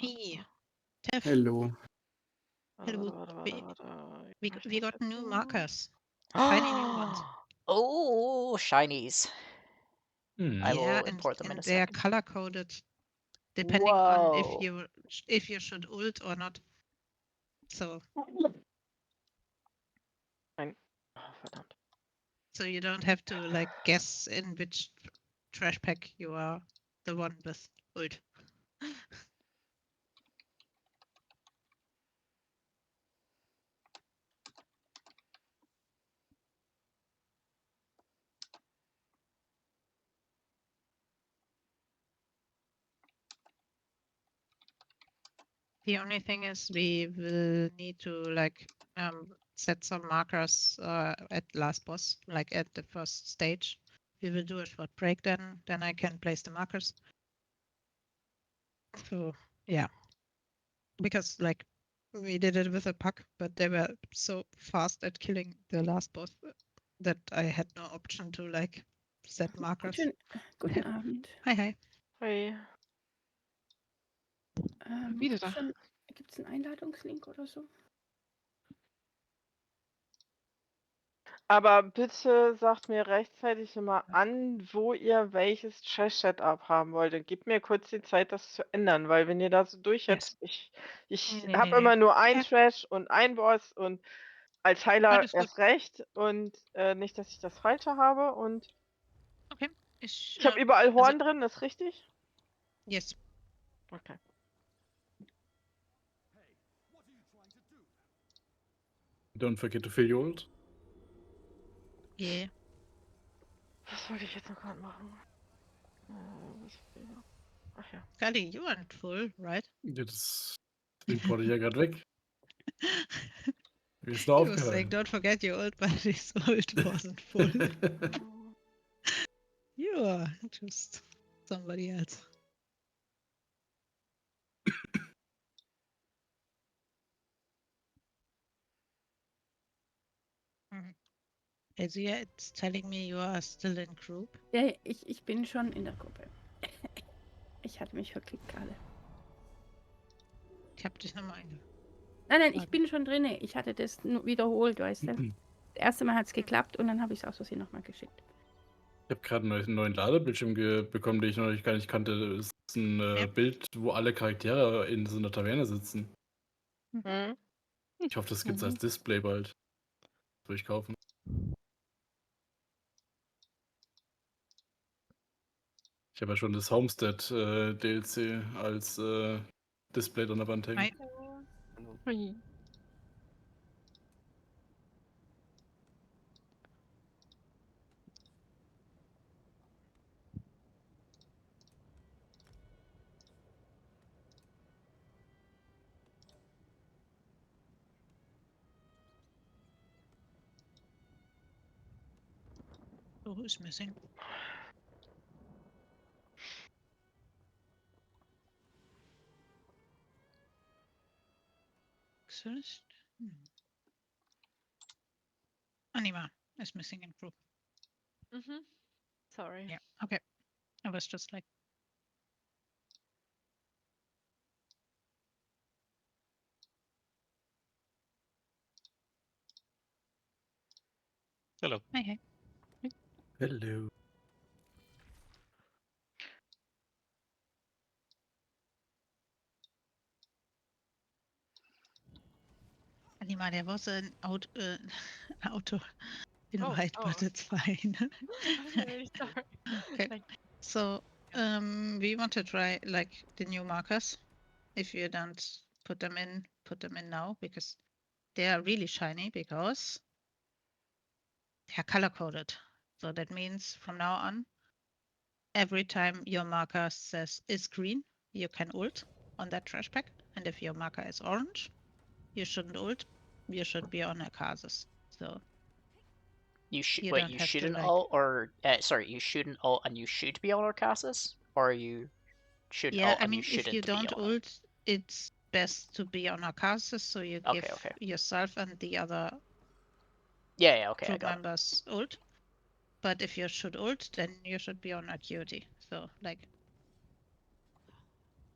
Hey, Tiff. Hello. Hello. Warte. We got new markers. Shiny new ones. Oh, shinies. I Hmm. will import them in and a they are second. color coded depending on if Whoa. you should ult or not. So Verdammt. so you don't have to like guess in which trash pack you are the one with ult. The only thing is we will need to like set some markers at last boss, like at the first stage. We will do a short break then I can place the markers. So yeah. Because like we did it with a pack, but they were so fast at killing the last boss that I had no option to like set markers. Guten Abend. Hi, hi. Hey. Wieder da. Gibt es einen Einladungslink oder so? Aber bitte sagt mir rechtzeitig immer an, wo ihr welches Trash-Setup haben wollt. Und gebt mir kurz die Zeit, das zu ändern, weil wenn ihr da so durchhetzt, ich Nee, habe nee. immer nur ein Ja. Trash und ein Boss und als Heiler Alles gut. erst recht und nicht, dass ich das Falsche habe. Und Okay. ich habe überall Horn also, drin, das ist richtig? yes. Okay. Don't forget to fill your ult. Yeah. Was wollte ich jetzt noch gerade machen? Ach ja. Scully, you aren't full, right? Das reporte ich ja gerade weg. Wie ist He da was saying, aufgehört? don't forget your ult, but his ult wasn't full. You are just somebody else. Azia, it's telling me you are still in group. Ja, ich bin schon in der Gruppe. Ich hatte mich verklickt gerade. Ich hab dich nochmal einge... Nein, ich bin schon drin. Ich hatte das nur wiederholt, weißt du. Das erste Mal hat es geklappt und dann habe ich es aus Versehen nochmal geschickt. Ich habe gerade einen neuen Ladebildschirm bekommen, den ich noch gar nicht kannte. Das ist ein Bild, wo alle Charaktere in so einer Taverne sitzen. Hm? Ich hoffe, das gibt's als Display bald. Das will ich kaufen. Ich habe ja schon das Homestead DLC als Display an der Wand hängen. Hi. So who's missing? Exist? Anima is missing in group. Sorry. Yeah, okay. I was just like... Hello. Hi. Hello. Anima, there was an auto invite, but it's fine. I'm really sorry. Okay. So we want to try like the new markers. If you don't put them in now because they are really shiny because they are color coded. So that means from now on, every time your marker says is green, you can ult on that trash pack. And if your marker is orange, you shouldn't ult. You should be on a Akasis. So You should you wait. don't You have to, shouldn't like... ult, or sorry, you shouldn't ult and you should be on Arcasis, or you should Yeah, ult I and you mean, if shouldn't you be don't on it. ult, it's best to be on Arcasis, so you give Okay. yourself and the other Yeah. Okay, I group got it. members ult. But if you should ult, then you should be on Acuity. So, like...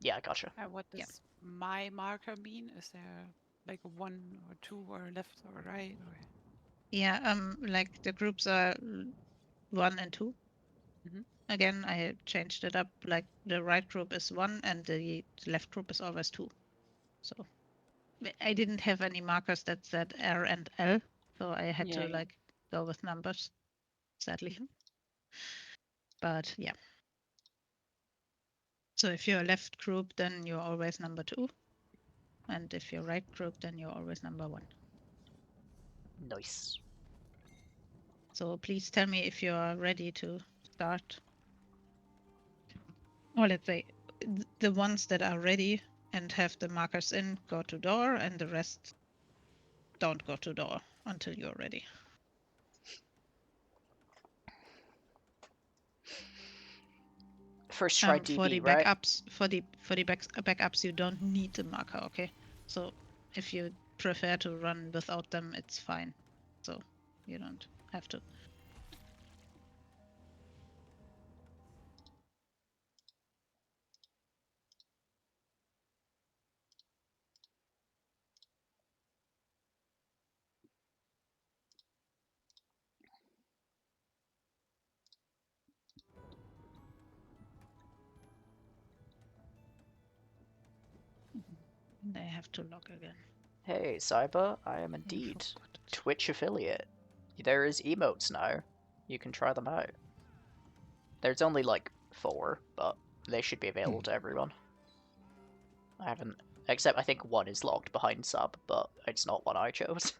Yeah, gotcha. What Yeah. does my marker mean? Is there like a 1 or 2 or left or right? Or... Yeah, like the groups are 1 and 2. Mhm. Again, I changed it up. Like the right group is 1 and the left group is always 2. So I didn't have any markers that said R and L, so I had Yeah, to yeah. like go with numbers, sadly. But yeah. So if you're left group, then you're always number 2. And if you're right group, then you're always number 1. Nice. So please tell me if you're ready to start. Or let's say the ones that are ready and have the markers in go to door, and the rest don't go to door until you're ready. First try For the DB, right? backups, for the backups, you don't need the marker. Okay, so if you prefer to run without them, it's fine. So you don't have to. And I have to log again. Hey, Cyber, I am I indeed forgot. Twitch affiliate. There is emotes now. You can try them out. There's only like 4, but they should be available to everyone. I haven't, except I think one is locked behind sub, but it's not one I chose.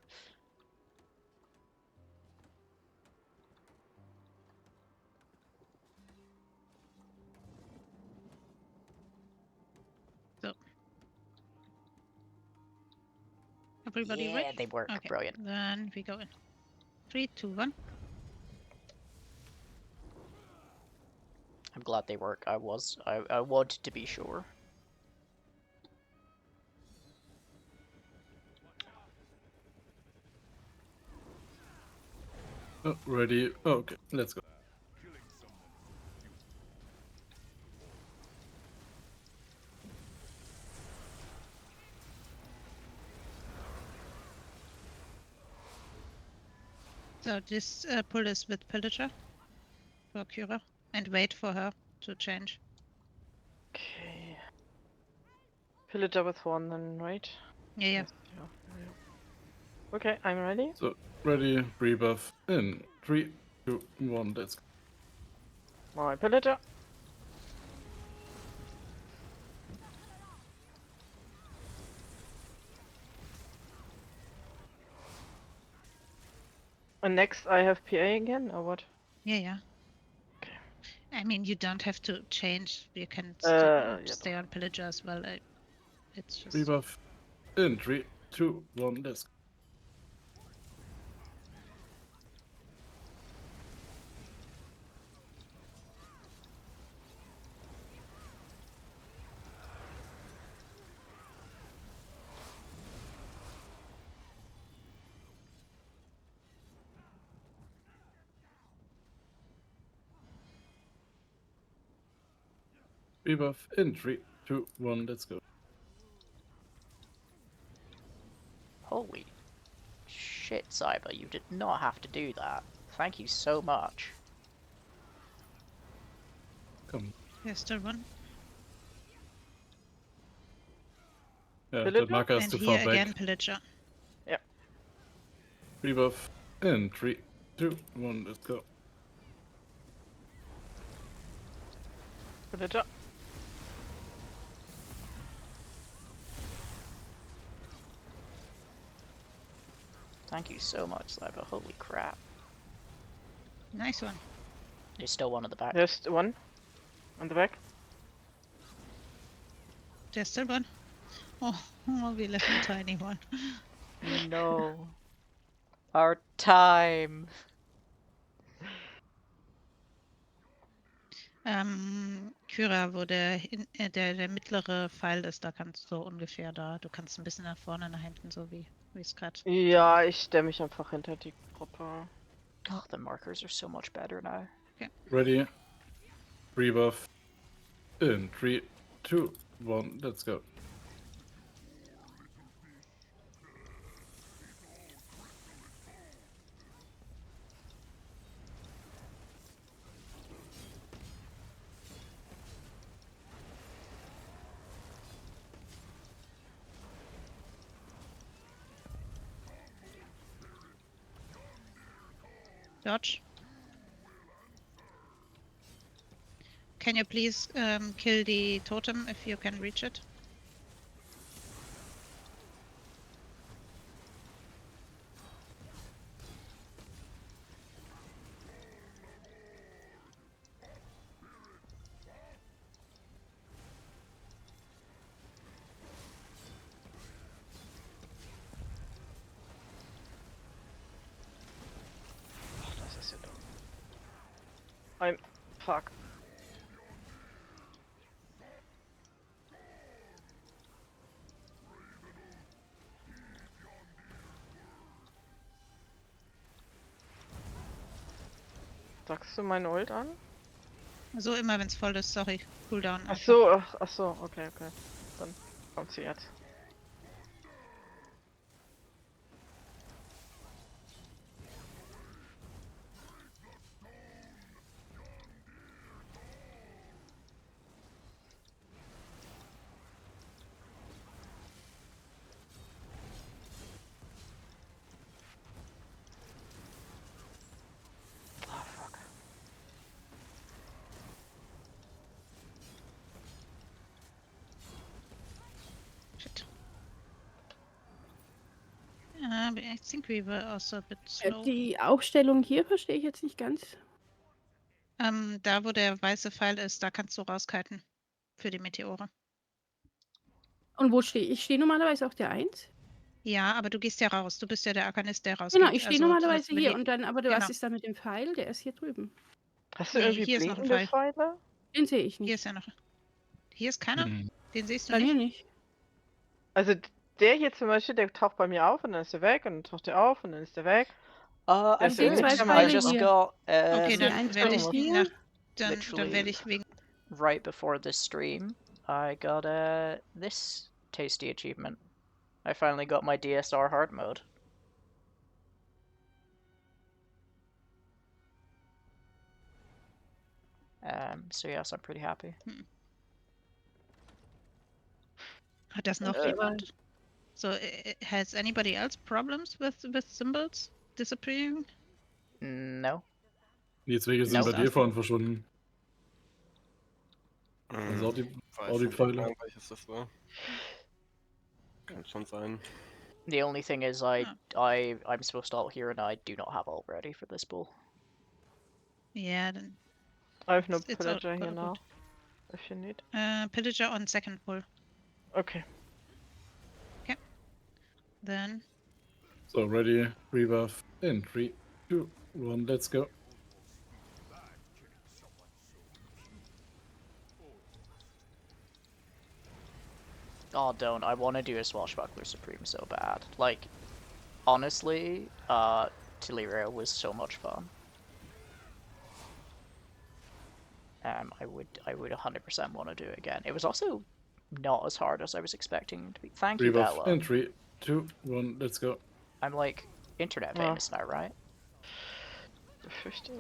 So everybody Yeah, ready? they work. Okay, Brilliant. then we go in. 3, 2, 1. I'm glad they work. I wanted to be sure. Oh, ready. Okay, let's go. So just pull this with Pillager for Kira and wait for her to change. Okay. Pillager with 1 then, right? Yeah, yeah. Yes, yeah. Okay, I'm ready. So, ready, rebuff in 3, 2, 1, let's go. My Pillager. And next I have PA again, or what? Yeah, yeah. Okay. I mean, you don't have to change. You can Yeah, stay on Pillager as well. It's just. Rebuff in 3, 2, 1, let's go. Rebuff in 3, 2, 1, let's go. Holy shit, Cyber, you did not have to do that. Thank you so much. Come. There's still one. Yeah, Pillager? that marker is And too here far again, back. Pillager. Rebuff in 3, 2, 1, let's go. Pillager. Thank you so much, Cyber. Holy crap. Nice one. There's still one at the back. There's 1 on the back. There's still one. Oh, we left a tiny one. No. Our time. Kyra, wo der mittlere Pfeil ist, da kannst du so ungefähr da. Du kannst ein bisschen nach vorne, nach hinten, so wie es gerade. Ja, ich stelle mich einfach hinter die Gruppe. Oh, the markers are so much better now. Ready, rebuff in 3, 2, 1, let's go. Dodge. Can you please kill the totem if you can reach it? Ach, das ist ja dumm. I'm... Fuck. Sagst du meine Ult an? So immer, wenn es voll ist, sorry. Cooldown. Ach einfach. so, ach so, okay. Dann kommt sie jetzt. Ah, fuck. Shit. But I think we were also a bit slow. Die Aufstellung hier verstehe ich jetzt nicht ganz. Da, wo der weiße Pfeil ist, da kannst du rauskiten. Für die Meteore. Und wo stehe ich? Ich stehe normalerweise auf der 1. Ja, aber du gehst ja raus. Du bist ja der Arkanist, der rausgeht. Genau, ich stehe Also, normalerweise wenn hier die- und dann, aber was genau. ist da mit dem Pfeil? Der ist hier drüben. Hast du Nee, irgendwie hier ist noch ein blinkende Pfeile? Den sehe ich Hier nicht. ist ja noch. Hier ist keiner? Mhm. Den siehst du Bei mir nicht? nicht. Also der hier zum Beispiel, der taucht bei mir auf und dann ist er weg und dann taucht er auf und dann ist er weg. I'm Ich sehe good. zwei I Pfeile just hier. got Okay, Die dann eins werde bei ich hier. nach. Dann Literally. werde ich wegen. right before this stream. I got this tasty achievement. I finally got my DSR hard mode. So yes, I'm pretty happy. Hat das noch jemand? So, has anybody else problems with symbols disappearing? No. Jetzt welche sind No. bei dir vorhin verschwunden? Also auch die Weiß nicht Pfeile. mehr, welches das war. Kann schon sein. The only thing is I'm supposed to ult here and I do not have ult ready for this bull. Yeah, then I have no It's all pillager here good. now. If you need. Pillager on second pull. Okay. Then So, ready, rebuff in 3, 2, 1, let's go. Oh, don't. I want to do a Swashbuckler Supreme so bad. Like, honestly, Telerio was so much fun. I would 100% want to do it again. It was also not as hard as I was expecting to be. Thank you, Rebuff Bella. in 3, 2, 1, let's go. I'm like internet Ja. famous now, right? Befürchte.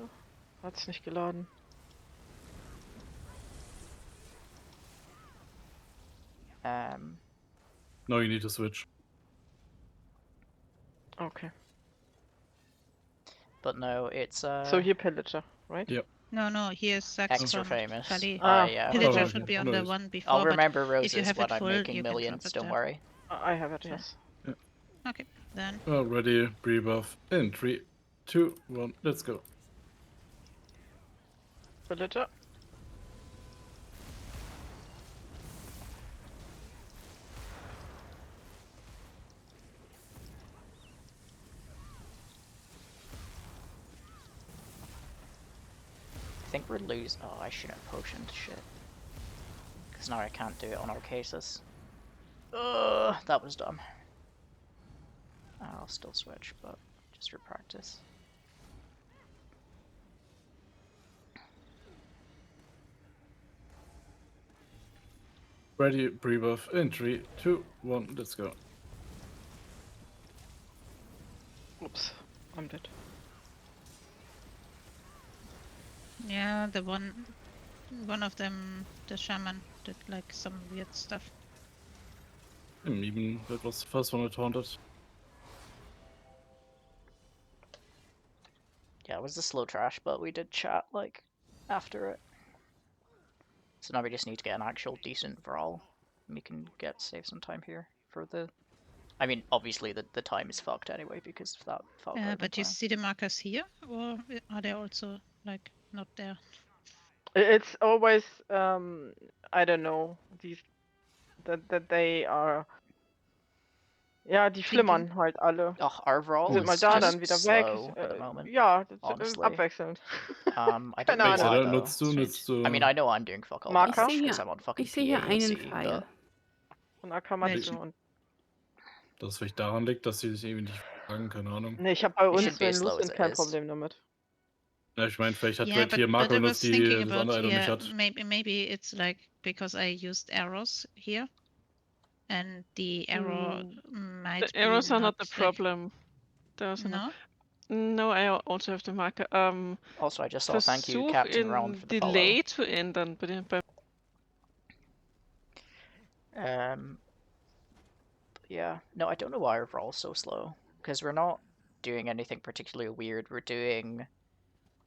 Hat's nicht geladen. No, you need to switch. Okay. But no, it's So here pillager, right? Yep. no, here's Sax extra from famous. Kali. Yeah. Pillager Oh, should okay. be on No the worries. one before. I'll but remember if you roses have when it I'm full, making you can drop millions. it Don't there. worry. I have it, So- yes. Okay, then Oh, ready, rebuff in 3, 2, 1, let's go. Pillager. I think we're losing. Oh, I shouldn't have potioned shit. Because now I can't do it on our cases. Ugh, that was dumb. I'll still switch, but just for practice. Ready, pre-buff in 3, 2, 1, let's go. Oops, I'm dead. Yeah, the one of them, the shaman, did like some weird stuff. Even that was the first one I taunted. Yeah, it was the slow trash, but we did chat like after it. So now we just need to get an actual decent brawl. We can save some time here for the. I mean, obviously the time is fucked anyway because of that fuck. But you see the markers here, or are they also like not there? It's always I don't know, these that they are. Ja, die Blinken. flimmern halt alle. Ach, our brawl Sind mal is da, just dann wieder weg. slow at the moment. Ja, das honestly. abwechselnd. I don't Keine know Wait, why Ahnung. though. nutzt du. I mean, I know I'm doing fuck all Marker? damage Ich sehe because hier- I'm on fucking Ich sehe hier einen PAC, Pfeil. Von Akamatsu und. Dass es vielleicht daran liegt, dass sie sich irgendwie nicht fragen, keine Ahnung. Ne, ich habe bei It uns should be in as slow as Lucent it kein is. Problem damit. Ja, ich meine, vielleicht hat Yeah, vielleicht hier Marco I benutzt, was die thinking das about andere Item nicht here. hat. Maybe it's like because I used arrows here, and the arrow might The arrows be are not the like- problem. Those are No. No, I also have the marker. Also, I just saw thank you, Versuch Captain Round, in for the follow. Delay zu ändern bei Yeah, no, I don't know why our brawl's so slow. Because we're not doing anything particularly weird. We're doing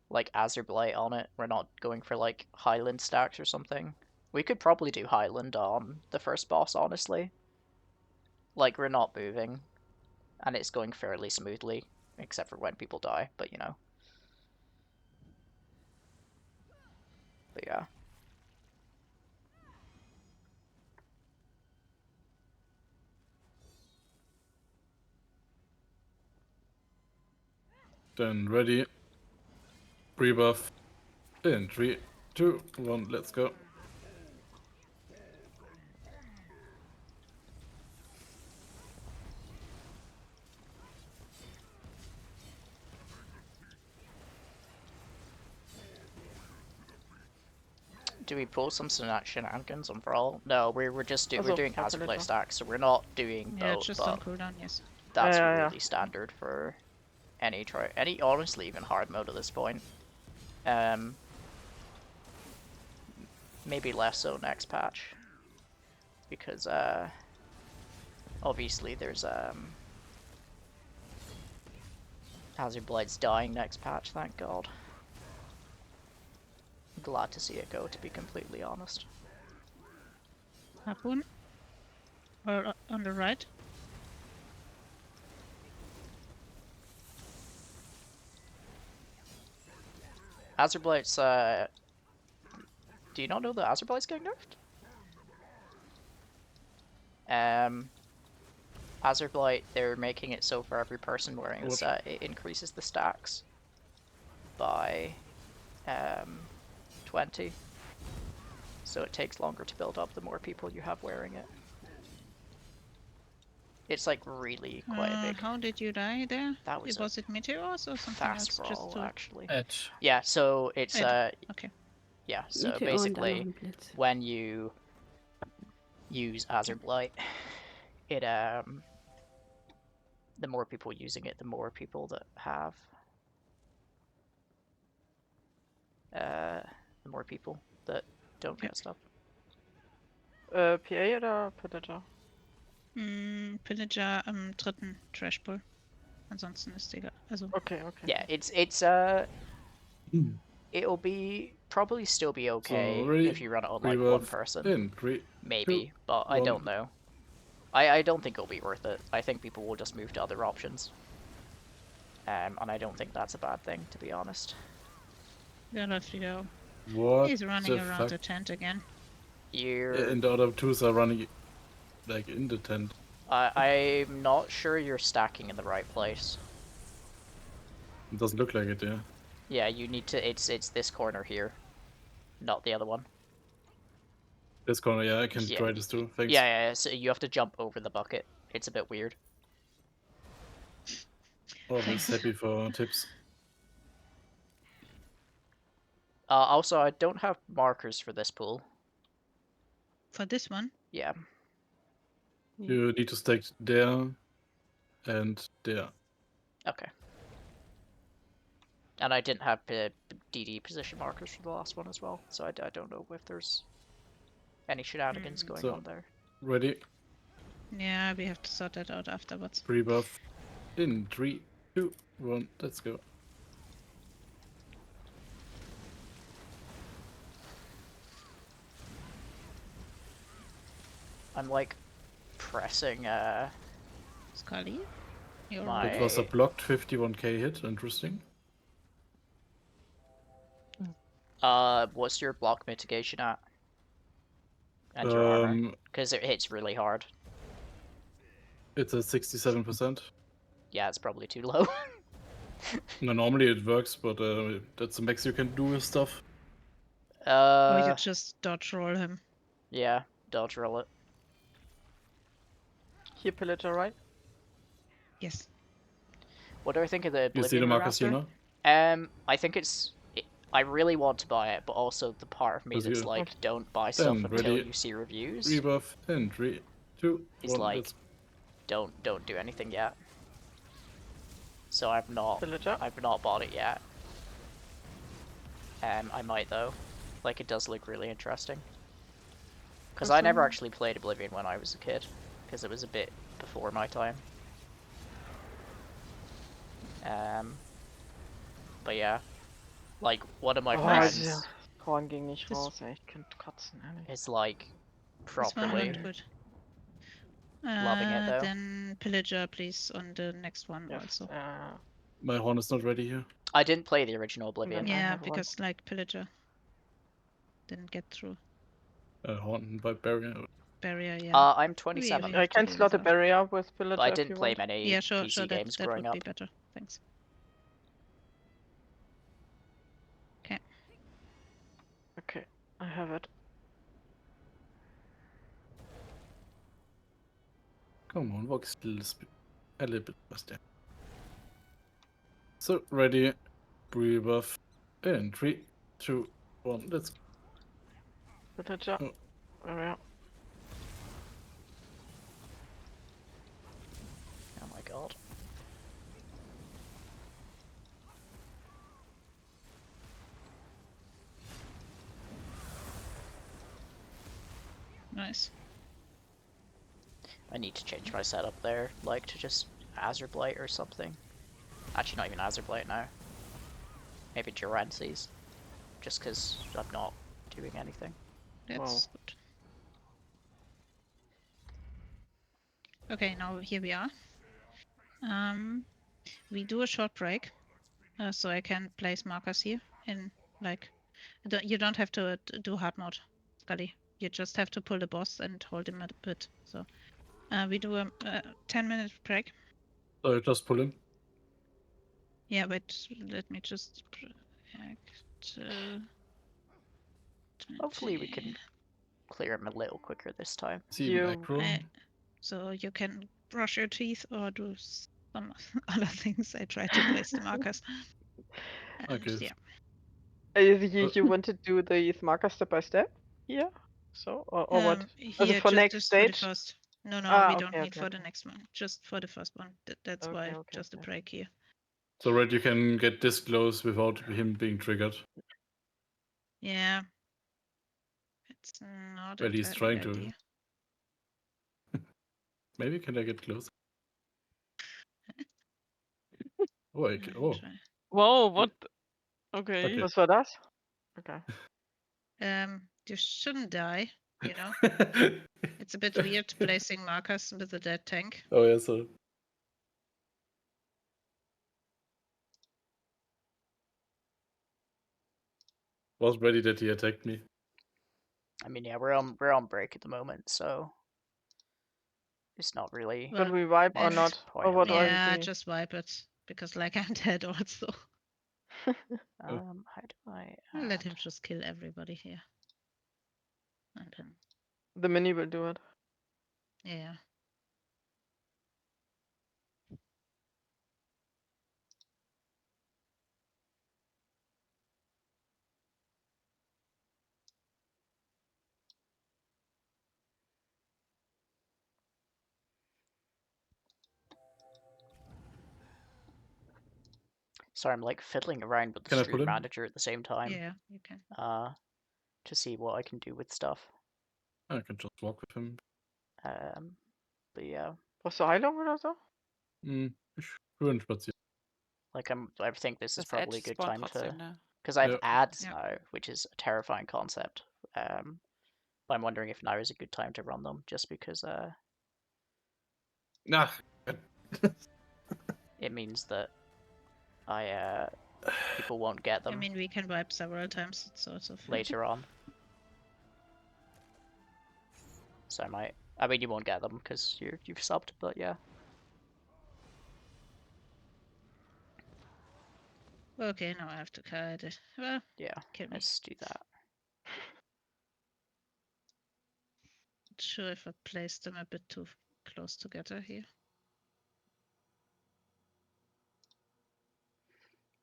like Azure Blight on it. We're not going for like Highland stacks or something. We could probably do Highland on the first boss, honestly. Like, we're not moving. And it's going fairly smoothly. Except for when people die, but you know. But yeah. Then ready, pre-buff in 3, 2, 1, let's go. Do we pull some shenanigans on Brawl? No, we're just we're Also, doing Frau Azure Blight Coletta. stacks, so we're not doing Yeah, both, just on but cooldown. Yes. that's Yeah. really standard for any honestly even hard mode at this point. Maybe less so next patch. Because obviously there's Azure Blight's dying next patch, thank god. Glad to see it go, to be completely honest. Harpoon. Or on the right. Azure Blight's do you not know that Azure Blight's getting nerfed? Azure Blight, they're making it so for every person wearing the set, it increases the stacks by 20. So it takes longer to build up the more people you have wearing it. It's like really quite big. How did you die there? That was Was it meteors or something fast else? brawl, Just to... actually. Edge. Yeah, so it's Okay. yeah, so Meteor und dann basically noch ein Blitz. when you use Azure Blight, it the more people using it, the more people that have the more people that don't get stuff. PA oder Predator? Pillager am dritten Trashpool. Ansonsten ist egal. Also, Okay. Yeah, it's it'll be probably still be okay ready, if you run it on like one pre-buff person, in 3, maybe, but I 1. don't know. I don't think it'll be worth it. I think people will just move to other options. And I don't think that's a bad thing, to be honest. der läuft wieder. What He's running the around fuck? the tent again. You're... And the other twos are running like in the tent. I'm not sure you're stacking in the right place. It doesn't look like it, yeah. Yeah, you need to. It's this corner here, not the other one. This corner, yeah, I can Yeah. try this too. Thanks. Yeah. So you have to jump over the bucket. It's a bit weird. Always happy for tips. Also, I don't have markers for this pool. For this one? Yeah. You need to stack there and there. Okay. And I didn't have DD position markers for the last one as well, so I don't know if there's any shenanigans going So- on there. Ready? Yeah, we have to sort that out afterwards. Pre-buff in 3, 2, 1, let's go. I'm like pressing Scully? You're My- That was a blocked 51k hit, interesting. what's your block mitigation at? And your armor? Because it hits really hard. It's at 67%. Yeah, it's probably too low. No, normally it works, but that's the max you can do with stuff. Or you just dodge roll him. Yeah, dodge roll it. Here, pillager, right? Yes. What do I think of the You see Oblivion the markers here remaster? now? I think I really want to buy it, but also the part of me Does that's you- like, don't buy stuff Then until ready. you see reviews. Rebuff in 3, 2, Is 1, like, let's don't do anything yet. So I've not Pillager. bought it yet. I might though. Like, it does look really interesting. Because I never Awesome. actually played Oblivion when I was a kid, because it was a bit before my time. But yeah, like one of my Oh, friends dieser Horn ging nicht Das- raus, ey. Ich könnte kotzen, ehrlich. is like This one properly looked good. loving it though. Then pillager, please, on the next one Yes, also. My horn is not ready here. I didn't play the original Oblivion. I Yeah, have one. because like pillager didn't get through Horn by barrier. barrier. Yeah. I'm 27, We I have to can do slot a without. barrier with pillager but I if didn't you play want. many Yeah, sure, PC sure. games That growing would be up. better. Thanks. Okay, I have it. Come on, walk a little bit faster. So, ready. Rebuff in 3, 2, 1, let's go. Pillager. Oh. Barrier. Oh my god. Nice. I need to change my setup there, like to just Azure Blight or something. Actually, not even Azure Blight now. Maybe Durances. Just because I'm not doing anything. That's good. Okay, now here we are. We do a short break, so I can place markers here in like. You don't have to do hard mode, Scully. You just have to pull the boss and hold him a bit. So we do a 10-minute break. So just pull him. Yeah, wait. Let me just. Hopefully we can clear him a little quicker this time. Is he even You- aggro? So you can brush your teeth or do some other things. I try to place the markers. And, Okay. Yeah. You want to do these markers step by step here? So, or what? Here, for just, next just for the stage? first. No, we Ah, don't okay, need okay, for the okay. next one. Just for the first one. That's Okay, why okay, just a okay. break here. So Red, you can get this close without him being triggered. Yeah. It's not a Well, he's bad trying to. idea. Maybe can I get close? Oh, I can. Oh. Try. Whoa, what? Okay. Okay. Was war das? Okay. You shouldn't die, you know? It's a bit weird placing markers with a dead tank. Oh, yeah, so. Was ready that he attacked me. I mean, yeah, we're on break at the moment, so it's not really. Well, Should we wipe or and- not? Point Or of what me. are you Yeah, doing? just wipe it. Because like I'm dead also. How do I? Let add- him just kill everybody here. And then, The mini will do it. yeah. Sorry, I'm like fiddling around with the Can I put stream him? manager at the same time. Yeah, you can. To see what I can do with stuff. I can just walk with him. But yeah, Brauchst du Heilung oder so? Ich würde spazieren. like I think this is Das Ad probably a good spawnt time to, trotzdem, ne? because I have Yep. ads Yep. now, which is a terrifying concept. But I'm wondering if now is a good time to run them, just because Ach. it means that people won't get I them mean, we can wipe several times. It's also fine. later on. So I mean, you won't get them because you've subbed, but yeah. Okay, now I have to cut it. Well, Yeah, kill me. let's do that. Not sure if I placed them a bit too close together here.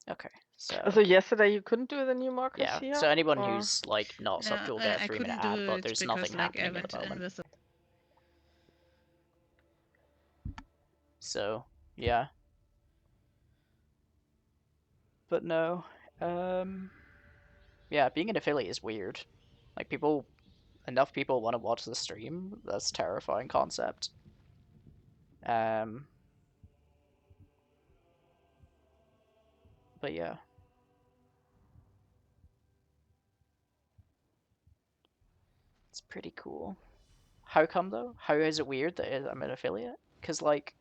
Okay, so Also yesterday you couldn't do the new markers yeah. here? So anyone or- who's like not No, subbed will get a I 3-minute couldn't do ad, but it there's because nothing like I happening at went the in moment. with a So yeah. But no, yeah, being an affiliate is weird. Like enough people want to watch the stream. That's a terrifying concept. But yeah. It's pretty cool. How come though? How is it weird that I'm an affiliate? Because like,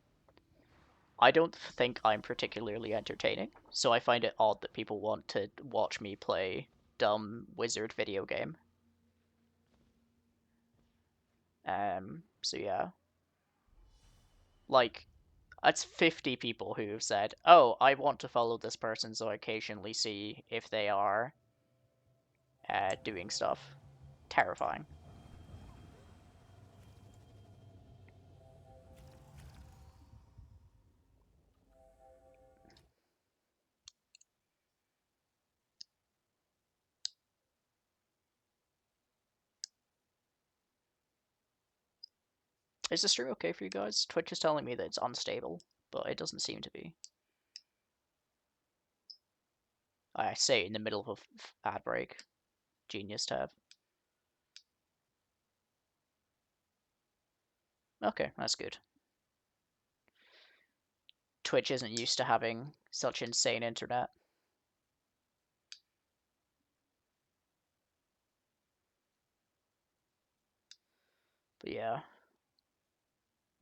I don't think I'm particularly entertaining, so I find it odd that people want to watch me play dumb wizard video game. So yeah. Like, that's 50 people who have said, oh, I want to follow this person so I occasionally see if they are doing stuff. Terrifying. Is the stream okay for you guys? Twitch is telling me that it's unstable, but it doesn't seem to be. I say in the middle of a ad break. Genius tab. Okay, that's good. Twitch isn't used to having such insane internet. But yeah.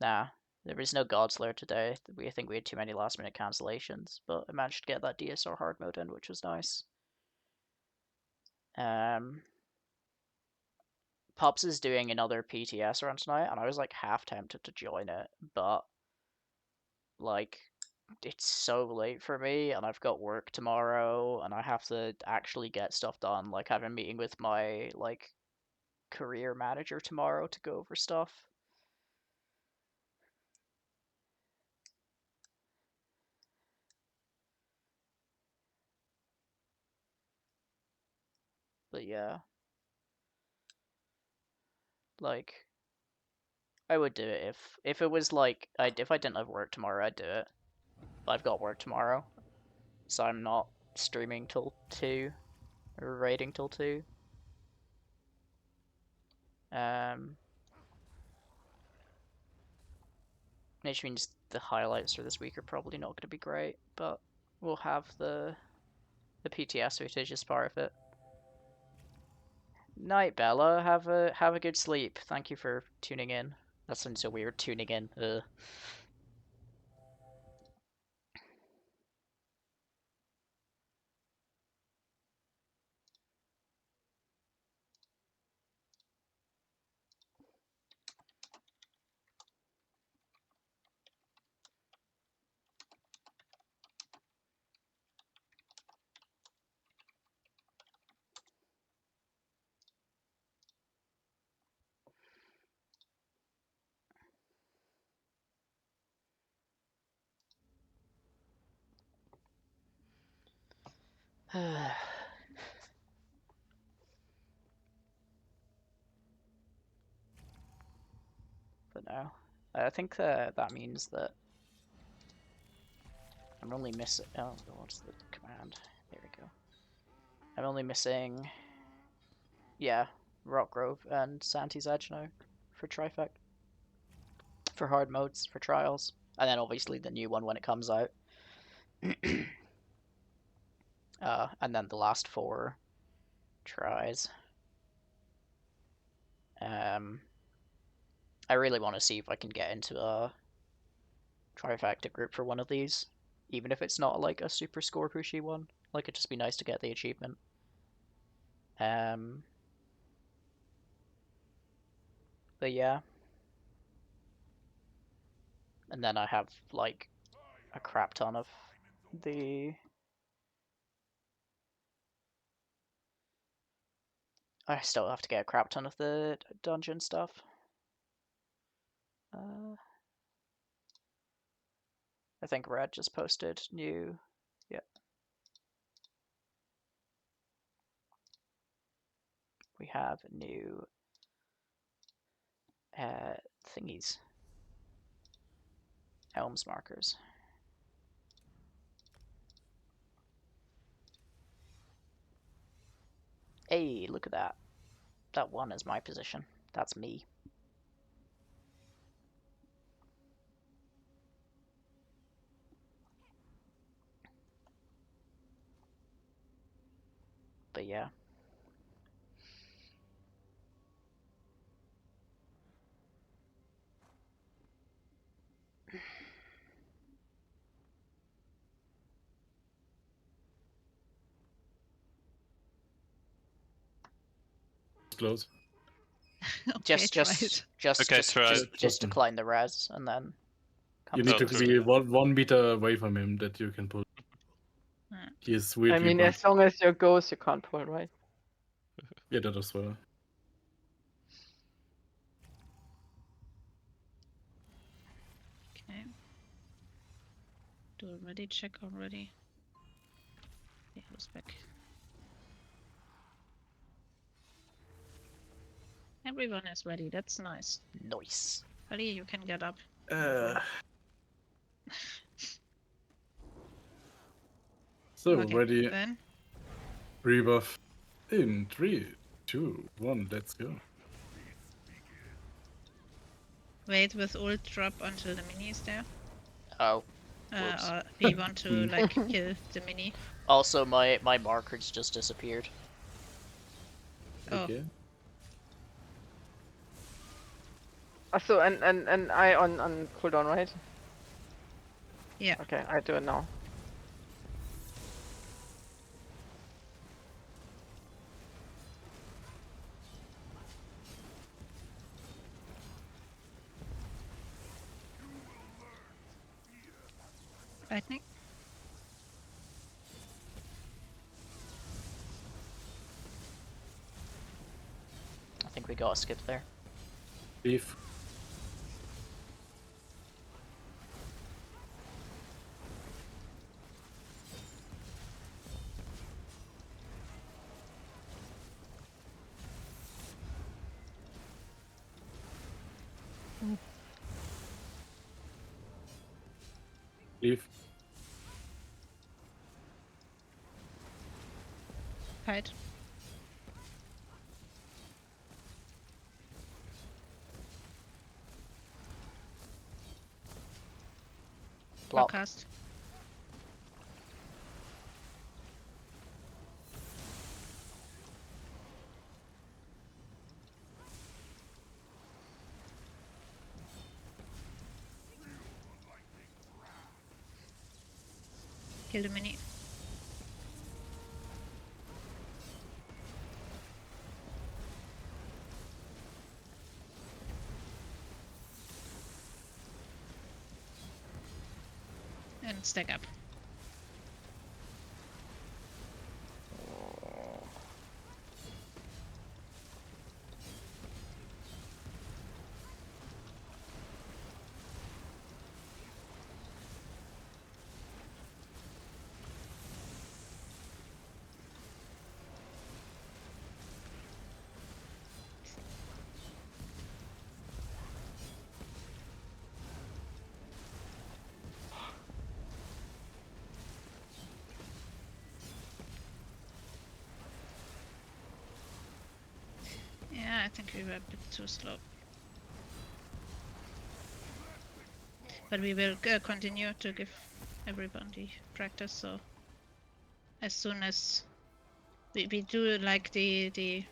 Nah, there is no Godslayer today. I think we had too many last minute cancellations, but I managed to get that DSR hard mode in, which was nice. Pops is doing another PTS run tonight, and I was like half tempted to join it, but like it's so late for me, and I've got work tomorrow, and I have to actually get stuff done. Like I have a meeting with my like career manager tomorrow to go over stuff. But yeah, like I would do it if it was like if I didn't have work tomorrow, I'd do it. But I've got work tomorrow, so I'm not streaming till 2 or raiding till 2. Which means the highlights for this week are probably not going to be great, but we'll have the PTS footage as part of it. Night, Bella. Have a good sleep. Thank you for tuning in. That sounds so weird. Tuning in. Ugh. But no, I think that means that I'm only missing. Oh, what's the command? There we go. I'm only missing. Yeah, Rock Grove and Santi's Edge now for Trifect. For hard modes, for trials. And then obviously the new one when it comes out. And then the last 4 tries. I really want to see if I can get into a Trifecta group for one of these. Even if it's not like a super score pushy one. Like, it'd just be nice to get the achievement. But yeah. And then I have, like, a crap ton of the... I still have to get a crap ton of the dungeon stuff. I think Red just posted new... Yeah. We have new... thingies. Helms markers. Hey, look at that. That 1 is my position. That's me. But yeah. Close. Okay, try it. Just decline the res and then. You need to be 1 meter away from him that you can pull. He is weirdly I mean, bugged. as long as your ghost, you can't pull, right? Yeah, that as well. Okay. Do a ready check already. Yeah, who's back? Everyone is ready. That's nice. Nice. Buddy, you can get up. So, Okay, ready. then. Rebuff. In 3, 2, 1, let's go. Wait with ult drop until the mini is there. Oh. Or we want to like kill the mini. Also, my markers just disappeared. Okay. So and I on cooldown, right? Yeah. Okay, I do it now. Lightning. I think we got a skip there. Beef. Leave. Kite. Block. Broadcast. Kill the mini. And stack up. think we were a bit too slow. But we will continue to give everybody practice, so as soon as we do like the 3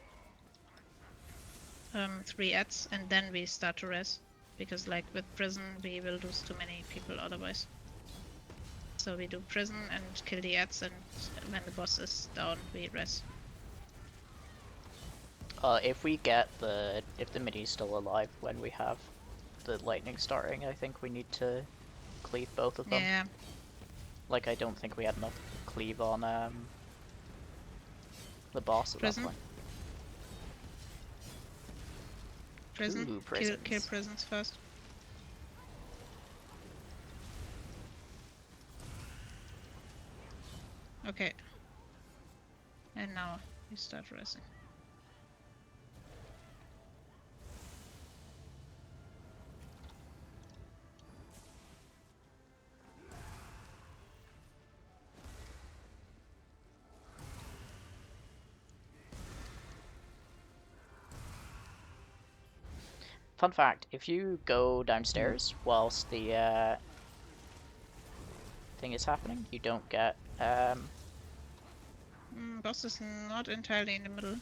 ads and then we start to res. Because like with prison we will lose too many people otherwise. So we do prison and kill the ads, and when the boss is down we res. If the mini's still alive when we have the lightning starting, I think we need to cleave both of them. Yeah, Like, I don't think we had enough cleave on the boss at Prison? that point. prison. Ooh, Kill prisons. prisons first. Okay. And now we start resing. Fun fact, if you go downstairs whilst the thing is happening, you don't get Boss is not entirely in the middle.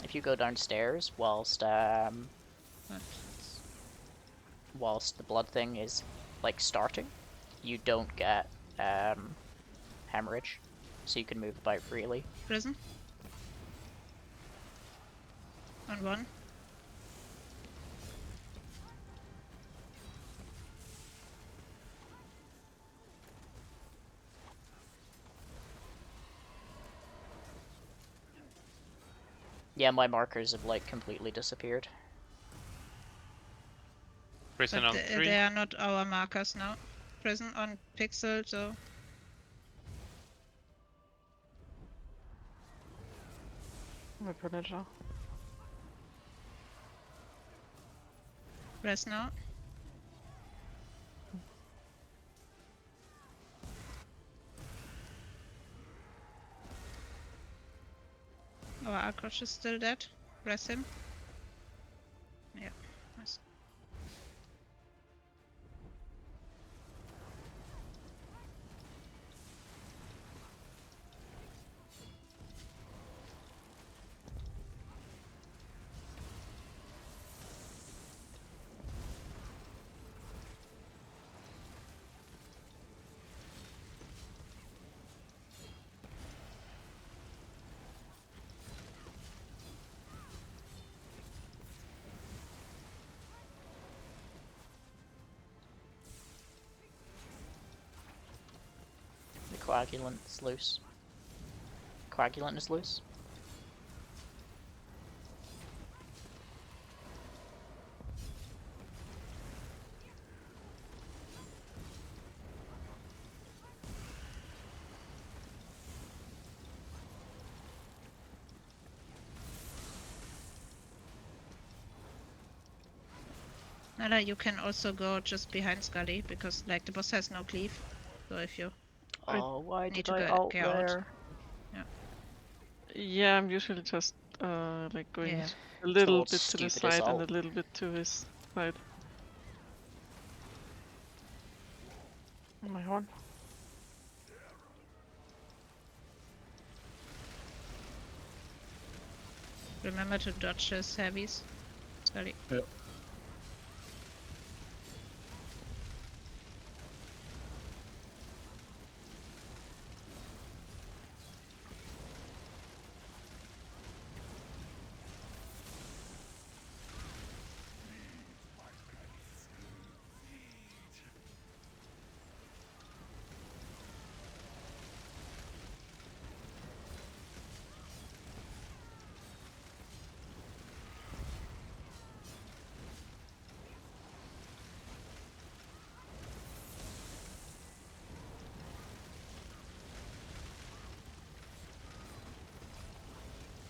if you go downstairs whilst But whilst the blood thing is like starting, you don't get hemorrhage, so you can move about freely. prison. On 1. Yeah, my markers have like completely disappeared. Prison But on 3. they are not our markers now. Prison on pixel, so My Pillager. res now. Our Akrosh is still dead. Res him. Yeah, nice. The coagulant is loose. Coagulant is loose. Nala, you can also go just behind Scully, because like the boss has no cleave. So if you Oh, why need did to I go alt get out. there? Yeah, I'm usually just like going Yeah. a little world's bit to the stupidest side and alt. a little bit to his side. Oh my horn. remember to dodge his heavies. Scully. Yep.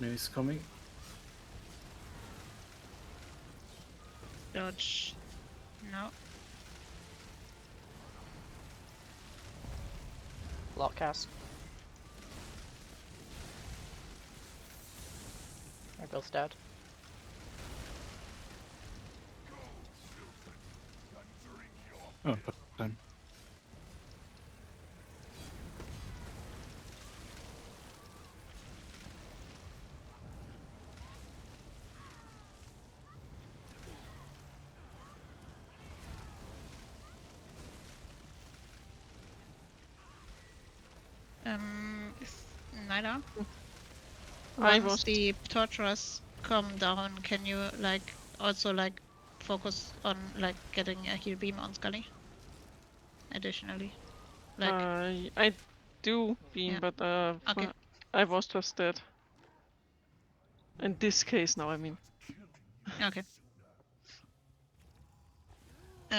Mini's coming. Dodge. No. Lock cast. They're both dead. Oh, perfect time. Nyla, I once was the torturers come down, can you like also like focus on like getting a heal beam on Scully? Additionally, like I do beam, Yeah. but Okay. I was just dead. In this case now, I mean. okay.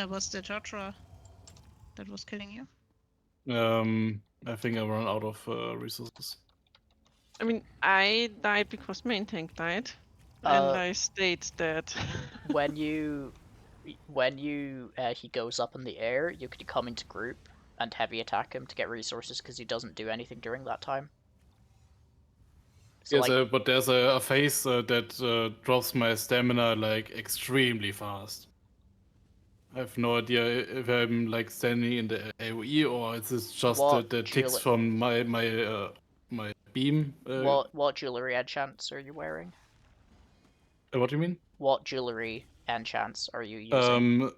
Was the torturer that was killing you? I think I run out of resources. I mean, I died because main tank died, and I stayed dead. When you he goes up in the air, you could come into group and heavy attack him to get resources because he doesn't do anything during that time. So Yes, like, but there's a phase that drops my stamina like extremely fast. I have no idea if I'm like standing in the AoE or is this just What the ticks from my beam. what jewelry enchants are you wearing? What do you mean? What jewelry enchants are you using?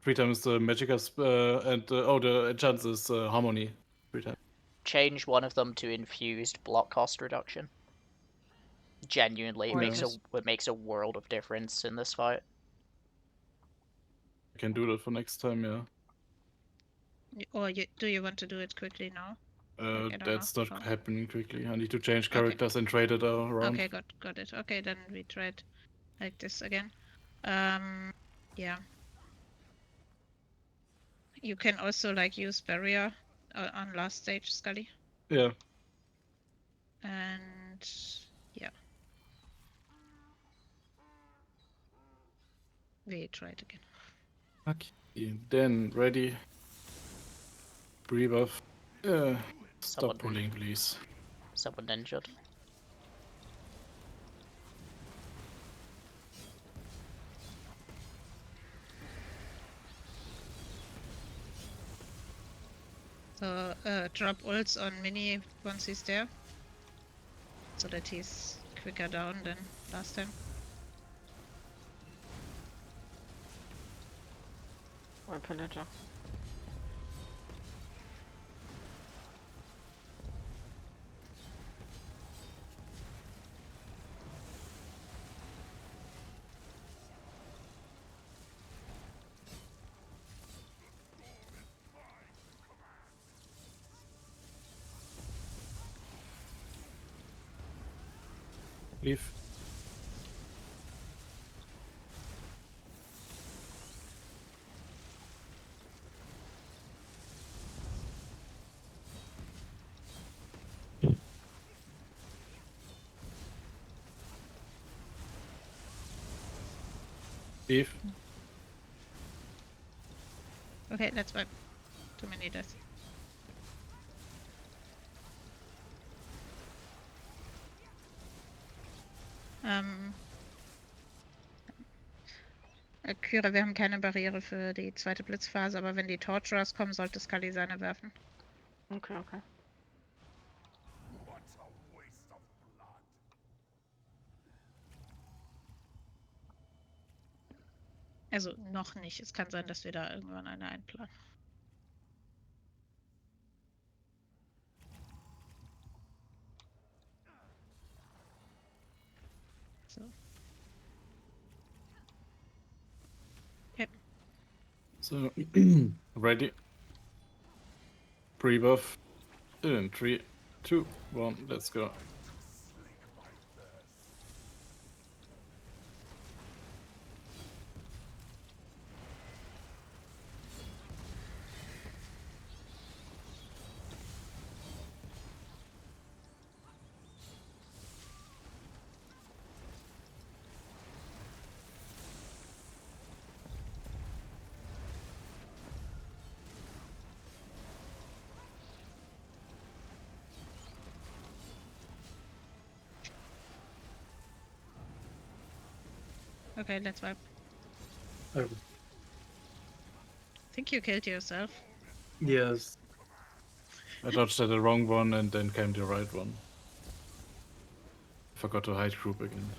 3 times the magic and the enchant is harmony. 3 times. Change one of them to infused block cost reduction. Genuinely, it makes a world of difference in this fight. I can do that for next time, yeah. Or do you want to do it quickly now? That's not happening quickly. I need to change Okay. characters and trade it around. Okay, got it. Okay, then we try it like this again. Yeah. You can also like use barrier on last stage, Scully. Yeah. And yeah. We try it again. Okay, then ready. Rebuff. Stop pulling, please. Someone injured. So drop ults on Mini once he's there, so that he's quicker down than last time. My pillager. Leave. Leave. Okay, that's fine. Too many deaths. Kyra, wir haben keine Barriere für die zweite Blitzphase, aber wenn die Torturers kommen, sollte Scully seine werfen. Okay, okay. Also noch nicht. Es kann sein, dass wir da irgendwann eine einplanen. So. Okay. So, ready. Pre-buff. In 3, 2, 1, let's go. Okay, let's wipe. Oh, Think you killed yourself. yes. I dodged at the wrong one and then came the right one. Forgot to hide group again.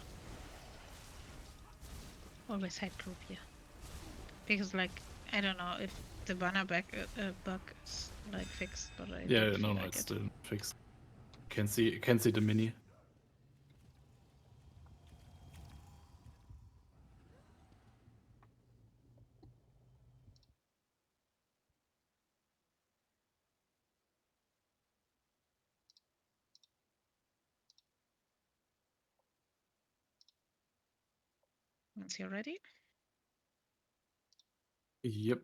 Always hide group here. Because like, I don't know if the banner bug is like fixed, but I Yeah, don't no, feel no, like it's it. still fixed. Can see the mini. Once you're ready. Yep.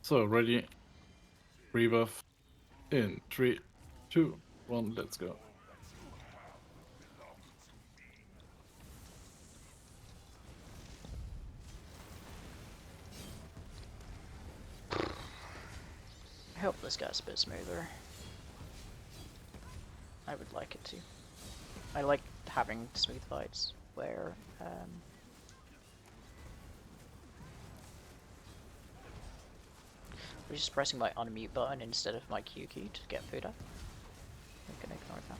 So ready. Rebuff. In 3, 2, 1, let's go. I hope this guy's a bit smoother. I would like it to. I like having smooth fights where we're just pressing my unmute button instead of my Q key to get food up. I'm gonna ignore that.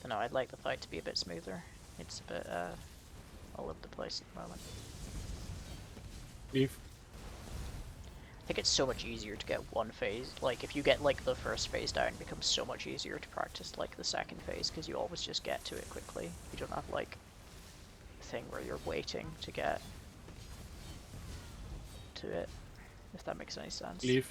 But no, I'd like the fight to be a bit smoother. It's a bit all over the place at the moment. Leave. I think it's so much easier to get one phase. Like, if you get, like, the first phase down, it becomes so much easier to practice, like, the second phase, because you always just get to it quickly. You don't have, like, a thing where you're waiting to get to it, if that makes any sense. Leave.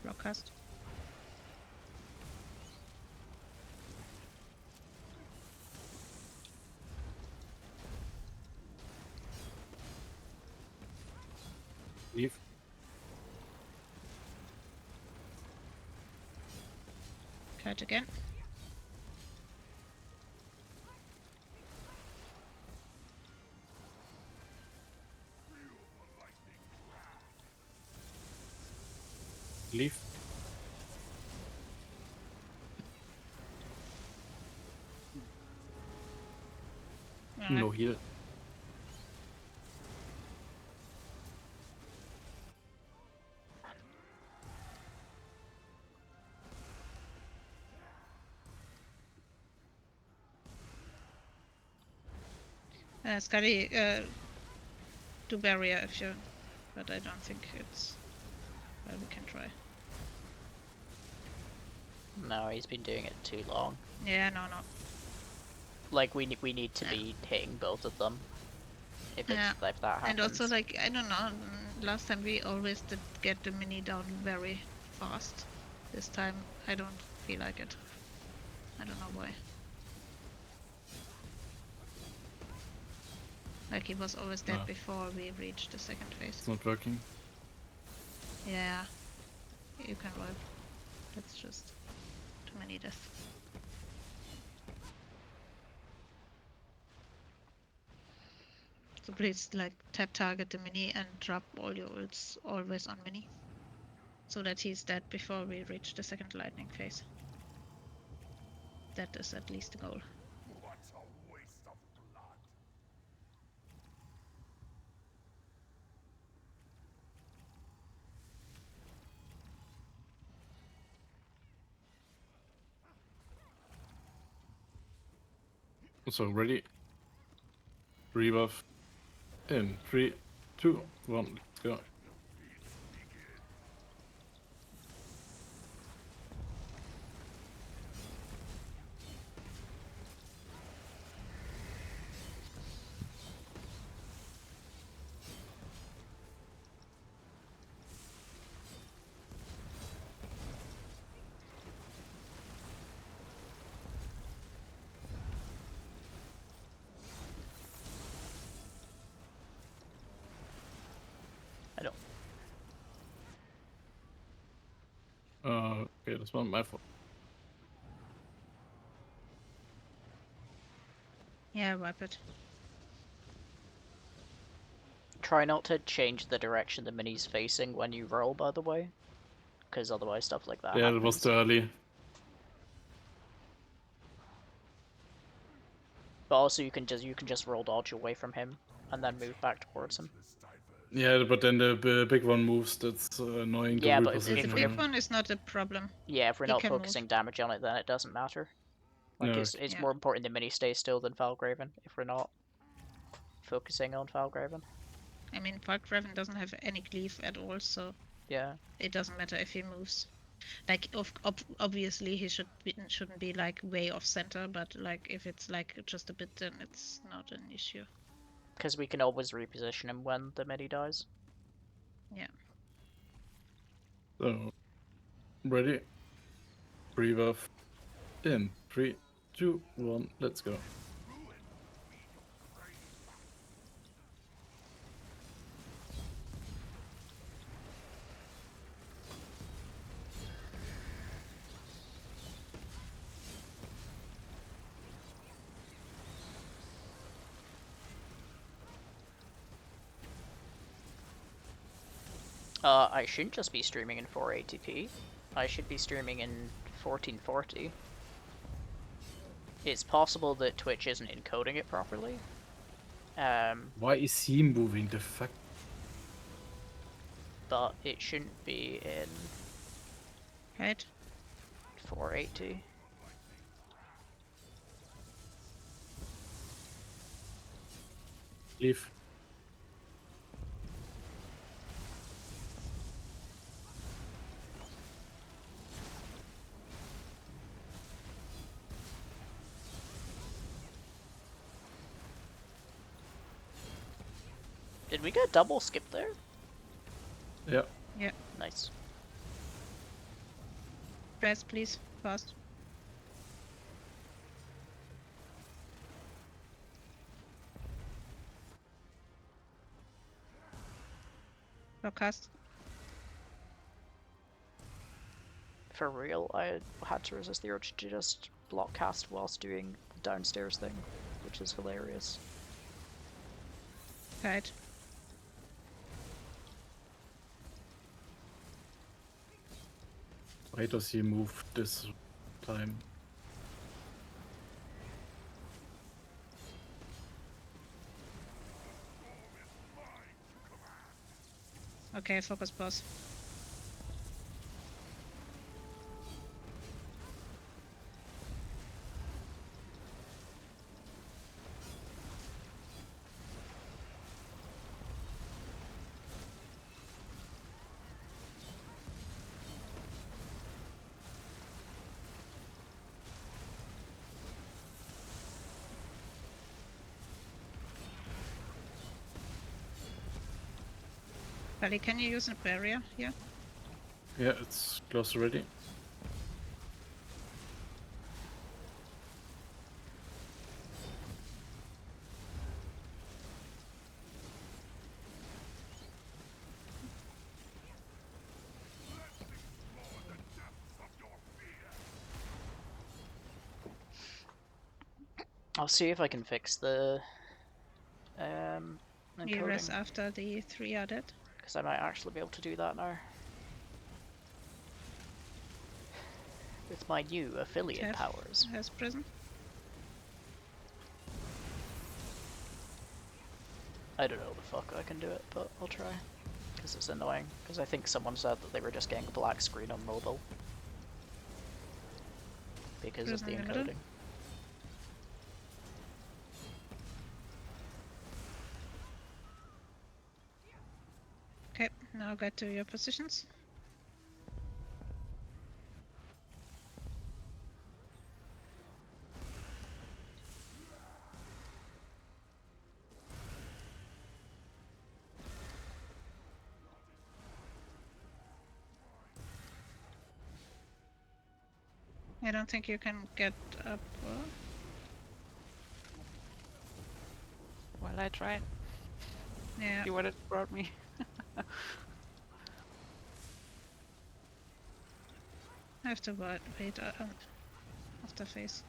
Broadcast. Leave. Cut again. Leave. No heal. Scotty, do barrier if you, but I don't think it's. Well, we can try. No, he's been doing it too long. Yeah, no. Like, we need to be hitting both of them. If that happens. And also, like, I don't know, last time we always did get the mini down very fast. This time, I don't feel like it. I don't know why. Like, he was always dead No. before we reached the second phase. It's not working. Yeah, you can wipe. That's just too many deaths. So please, like, tap target the mini and drop all your ults always on mini. So that he's dead before we reach the second lightning phase. That is at least the goal. So ready. Rebuff. In 3, 2, 1, let's go. I don't. Okay, das war my fault. Yeah, wipe it. Try not to change the direction the mini's facing when you roll, by the way, because otherwise stuff like that Yeah, happens. it was too early. But also you can just roll dodge away from him and then move back towards him. Yeah, but then the big one moves. That's annoying Yeah, to but The reposition big him. one is not a problem. Yeah, if we're He not can move. focusing damage on it, then it doesn't matter. Like No. it's Yeah. more important the mini stays still than Falgraven if we're not focusing on Falgraven. I mean, Falkraven doesn't have any cleave at all, so Yeah. it doesn't matter if he moves. Like, obviously he shouldn't be like way off center, but like if it's like just a bit, then it's not an issue. Because we can always reposition him when the mini dies. Yeah. So, ready? Breathe off. In 3, 2, 1, let's go. I shouldn't just be streaming in 480p. I should be streaming in 1440. It's possible that Twitch isn't encoding it properly. Why is he moving the fuck? But it shouldn't be in Right? 480. Leave. Did we get a double skip there? Yeah. Yeah. Nice. Press, please. Fast. Broadcast. For real, I had to resist the urge to just block cast whilst doing the downstairs thing, which is hilarious. Right. Why does he move this time? Okay, focus boss. Valley, can you use a barrier here? Yeah, it's close already. I'll see if I can fix the You rest encoding, after the 3 are dead. because I might actually be able to do that now. With my new affiliate Jeff powers. has prison. I don't know the fuck I can do it, but I'll try. Because it's annoying. Because I think someone said that they were just getting a black screen on mobile. Because of the Prison in the middle. encoding. Okay, now get to your positions. I don't think you can get up. Well, I tried. Yeah, See what it brought me. I have to wait after phase.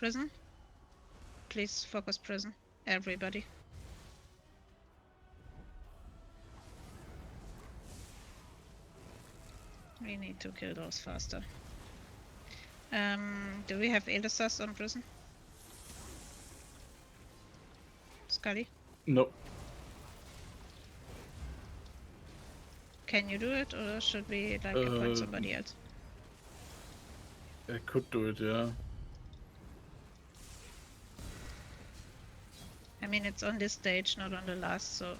Prison. Please focus prison. Everybody. We need to kill those faster. Do we have Elisas on prison? Scully? No. Can you do it, or should we like appoint somebody else? I could do it, yeah. I mean, it's on this stage, not on the last, so...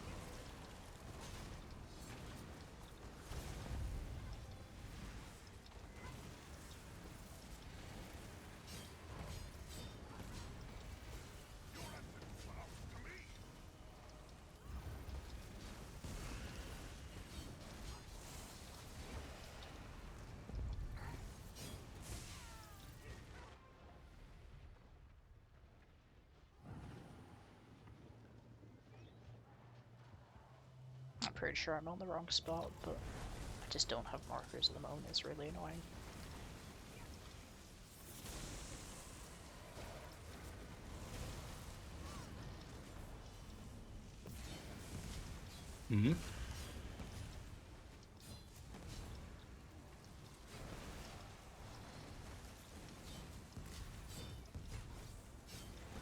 I'm pretty sure I'm on the wrong spot, but I just don't have markers at the moment. It's really annoying. Mm-hmm.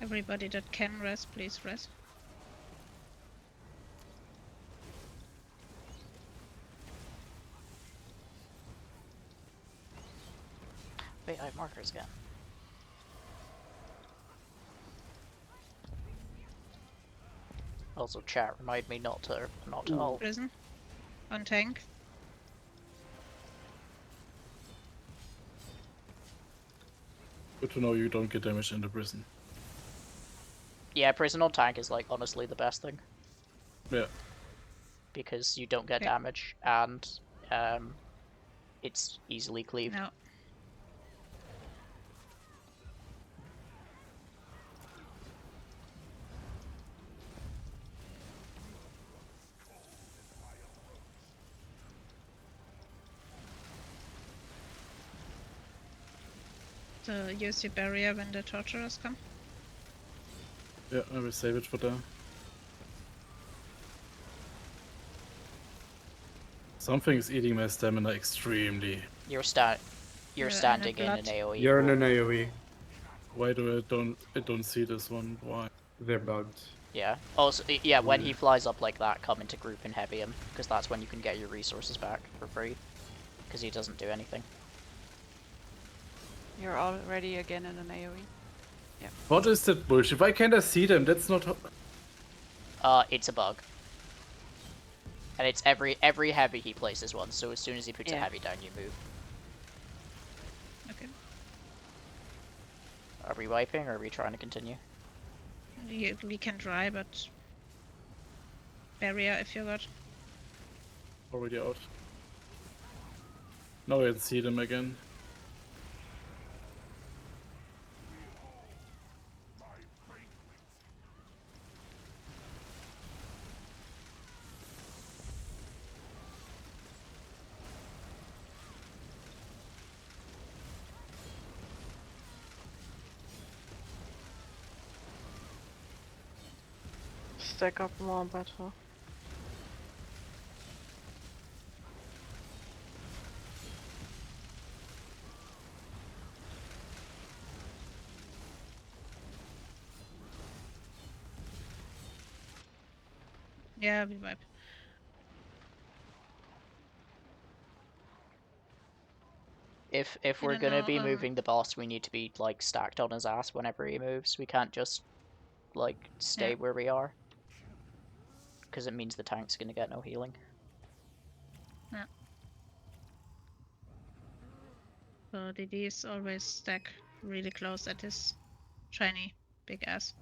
Everybody that can rest, please rest. Wait, I have markers again. Also, chat, remind me not to ult. Prison. On tank. Good to know you don't get damaged in the prison. Yeah, prison on tank is like honestly the best thing. Yeah. Because you don't get Okay. damage and it's easily cleaved. No. So use your barrier when the torturers come. Yeah, I will save it for the... Something is eating my stamina extremely. You're Yeah, standing in and an AoE. You're in an AoE. Why do I don't see this one? Why? They're bugged. Yeah. Also, yeah, when he flies up like that, come into group and heavy him, because that's when you can get your resources back for free. Because he doesn't do anything. You're already again in an AoE. What is that bullshit? Why can't I see them? That's not... It's a bug. And it's every heavy he places one, so as soon as he puts a Yeah. heavy down, you move. Okay. Are we wiping, or are we trying to continue? We can try, but barrier if you got. Already out. Now I can see them again. Stack up more better. Yeah, we wipe. If I we're don't gonna know, be moving the boss, we need to be like stacked on his ass whenever he moves. We can't just like stay Yeah. where we are, because it means the tank's gonna get no healing. So DDs always stack really close at his shiny big ass.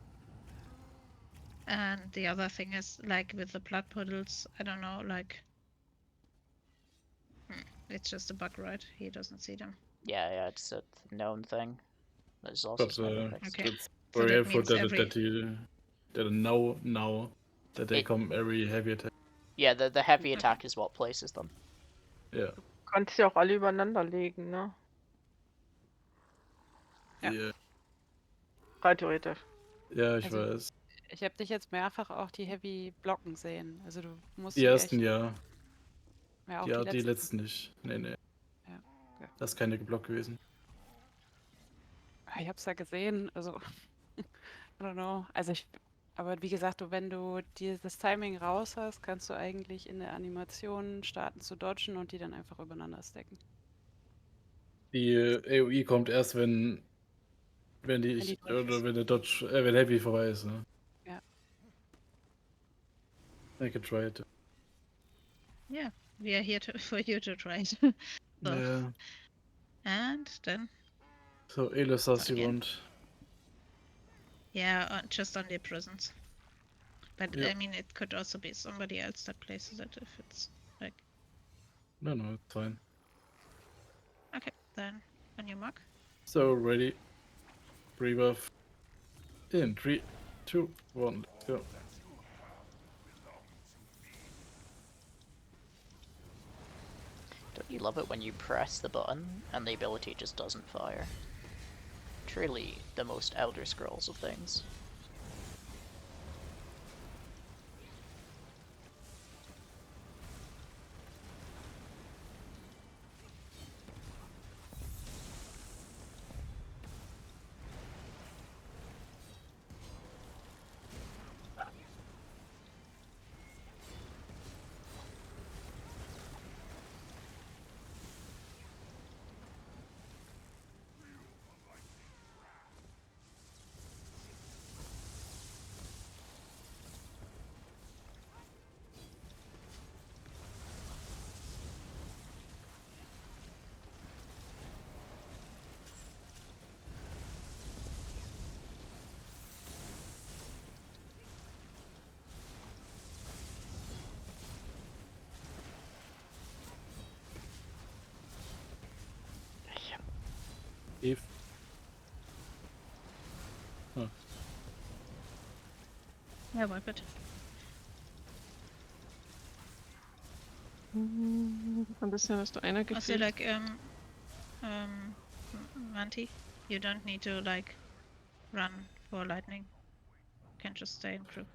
And the other thing is, like with the blood puddles, I don't know, like... it's just a bug, right? He doesn't see them. Yeah, it's a known thing. There's also But some fixed. Okay. it's So very that helpful means that every- that I know now that they It- come every heavy attack. Yeah, the heavy Okay. attack is what places them. Yeah. Du kannst sie auch alle übereinander legen, ne? Ja. Yeah. Rein theoretisch. Ja, ich Also, weiß. ich habe dich jetzt mehrfach auch die Heavy blocken sehen. Also du musst Die die ersten echt. ja. Ja, auch Ja, die die letzten. letzten nicht. Nee, nee. Ja, okay. Das ist keine geblockt gewesen. Ich hab's ja gesehen, also I don't know. Aber wie gesagt, wenn du das Timing raus hast, kannst du eigentlich in der Animation starten zu dodgen und die dann einfach übereinander stacken. Die AOE kommt erst, wenn Wenn die durch oder ist. wenn der wenn Heavy vorbei ist, ne? Ja. I can try it. Yeah, we are here for you to try it. So, Yeah. and then, So, Elis, as you Again. want. yeah, just on the presence. But Yeah. I mean, it could also be somebody else that places it if it's like. No, it's fine. Okay, then on your mark. So, ready. Rebuff. In 3, 2, 1, let's go. Don't you love it when you press the button and the ability just doesn't fire? Truly the most Elder Scrolls of things. Eve. Yeah, wipe it. Kann das sein, dass du einer Also, gefehlt? like, Manti, you don't need to like run for lightning. You can just stay in crew.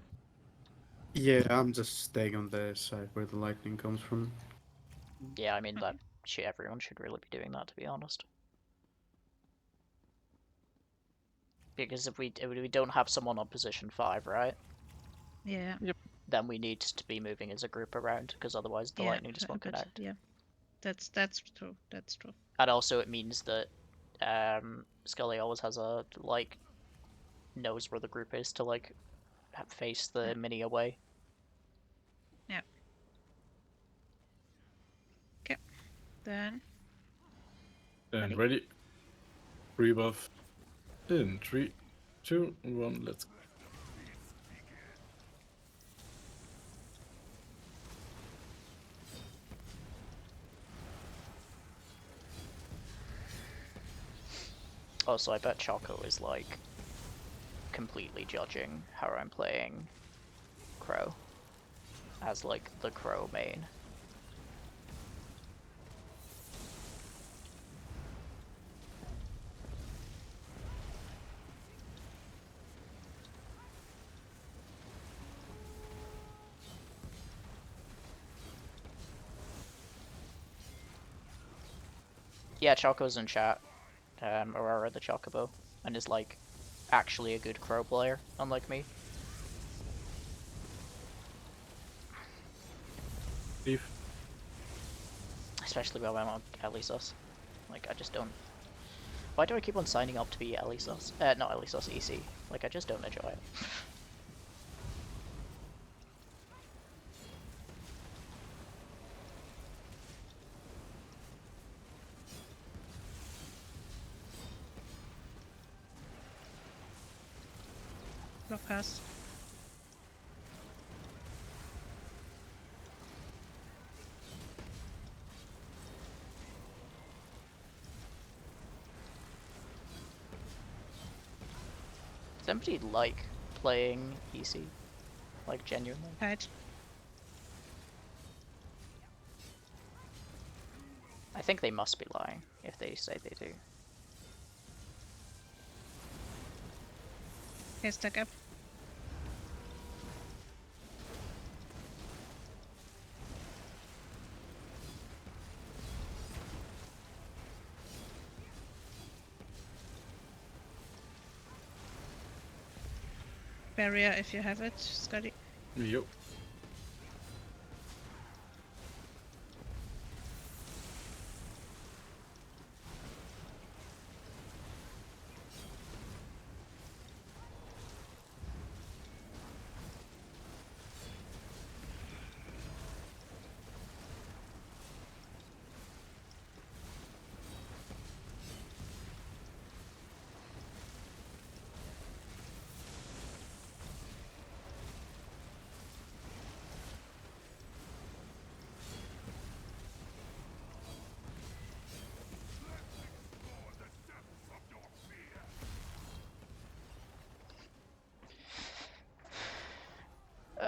Yeah, I'm just staying on the side where the lightning comes from. Yeah, I mean Okay. everyone should really be doing that, to be honest. Because if we don't have someone on position 5, right? Yeah. Then we need to be moving as a group around, because otherwise the Yeah, lightning just won't but connect. yeah, that's true. That's true. And also it means that Scully always has knows where the group is to face the Yeah. mini away. Then And ready. Rebuff. In 3, 2, 1, let's go. Also, I bet Choco is completely judging how I'm playing Crow as the Crow main. Yeah, Choco's in chat. Aurora the Chocobo, and is actually a good Crow player, unlike me. Eve. Especially when I'm on Elisos. I just don't. Why do I keep on signing up to be Elisos? Not Elisos, EC. I just don't enjoy it. block cast. Does anybody like playing EC? Genuinely? Right. I think they must be lying if they say they do. Okay, stack up. Barrier if you have it, Scotty. Yep.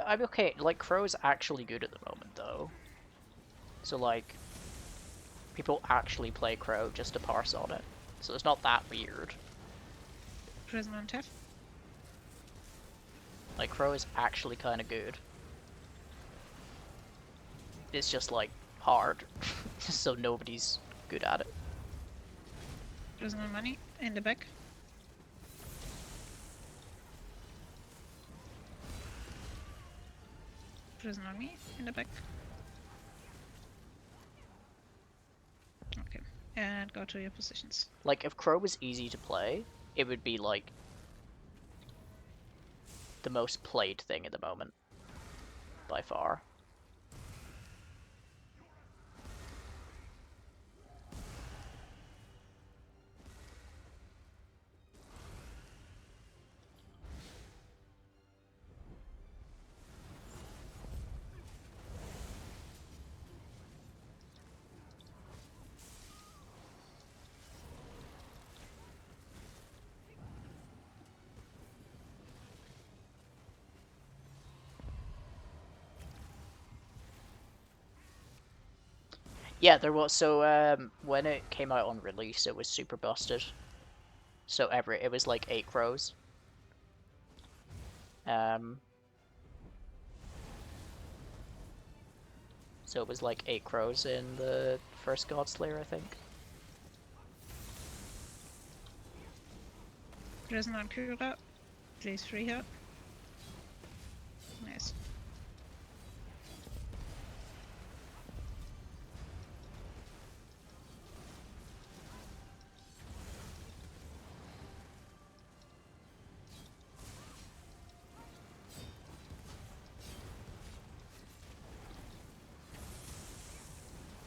I'm okay. Like, Crow's actually good at the moment, though. So, like, people actually play Crow just to parse on it. So it's not that weird. Prison on Tef. Like, Crow is actually kind of good. It's just, like, hard. So nobody's good at it. Prison on money in the back. Prison on me in the back. Okay, and go to your positions. Like, if Crow was easy to play, it would be, like, the most played thing at the moment. By far. Yeah, there was. So when it came out on release, it was super busted. So it was like 8 crows. So it was like 8 crows in the first Godslayer, I think. Prison on Kura. Please free her. Nice.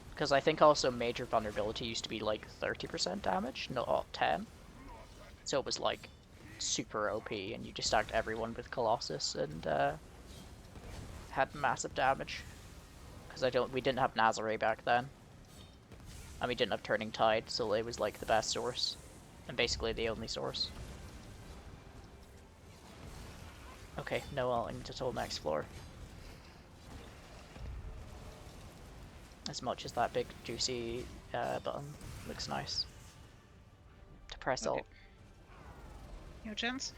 Because I think also major vulnerability used to be like 30% damage, not 10. So it was like super OP, and you just stacked everyone with Colossus and had massive damage. Because we didn't have Nazare back then, and we didn't have Turning Tide, so it was like the best source, and basically the only source. Okay, no ulting until next floor. As much as that big juicy button looks nice to press Okay. ult. Your chance.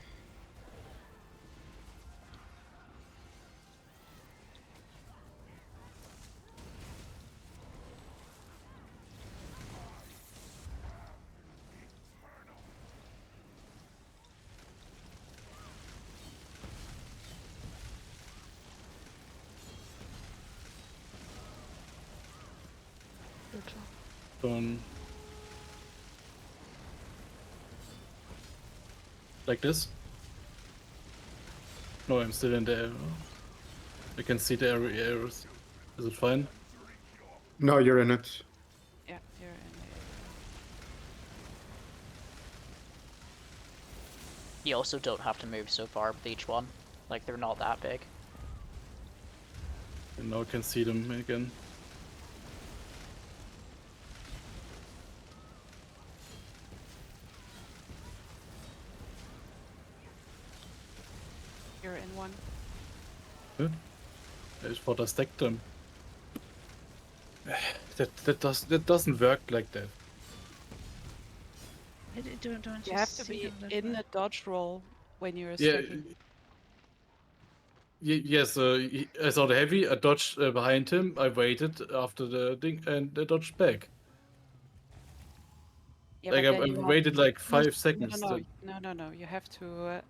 Done. Like this? No, I'm still in the arrow. I can see the arrows. Is it fine? No, you're in it. Yeah, you're in You also don't have to move so far with each one. Like, they're not that big. And now I can see them again. You're in one. Good. I thought I stacked them. That doesn't work like that. Don't You have to see be them that in well? a dodge roll when you're Yeah. stacking. Yes, I saw the heavy. I dodged behind him. I waited after the thing and I dodged back. Yeah, Like but I then you have waited like to 5 use. seconds. No. You have to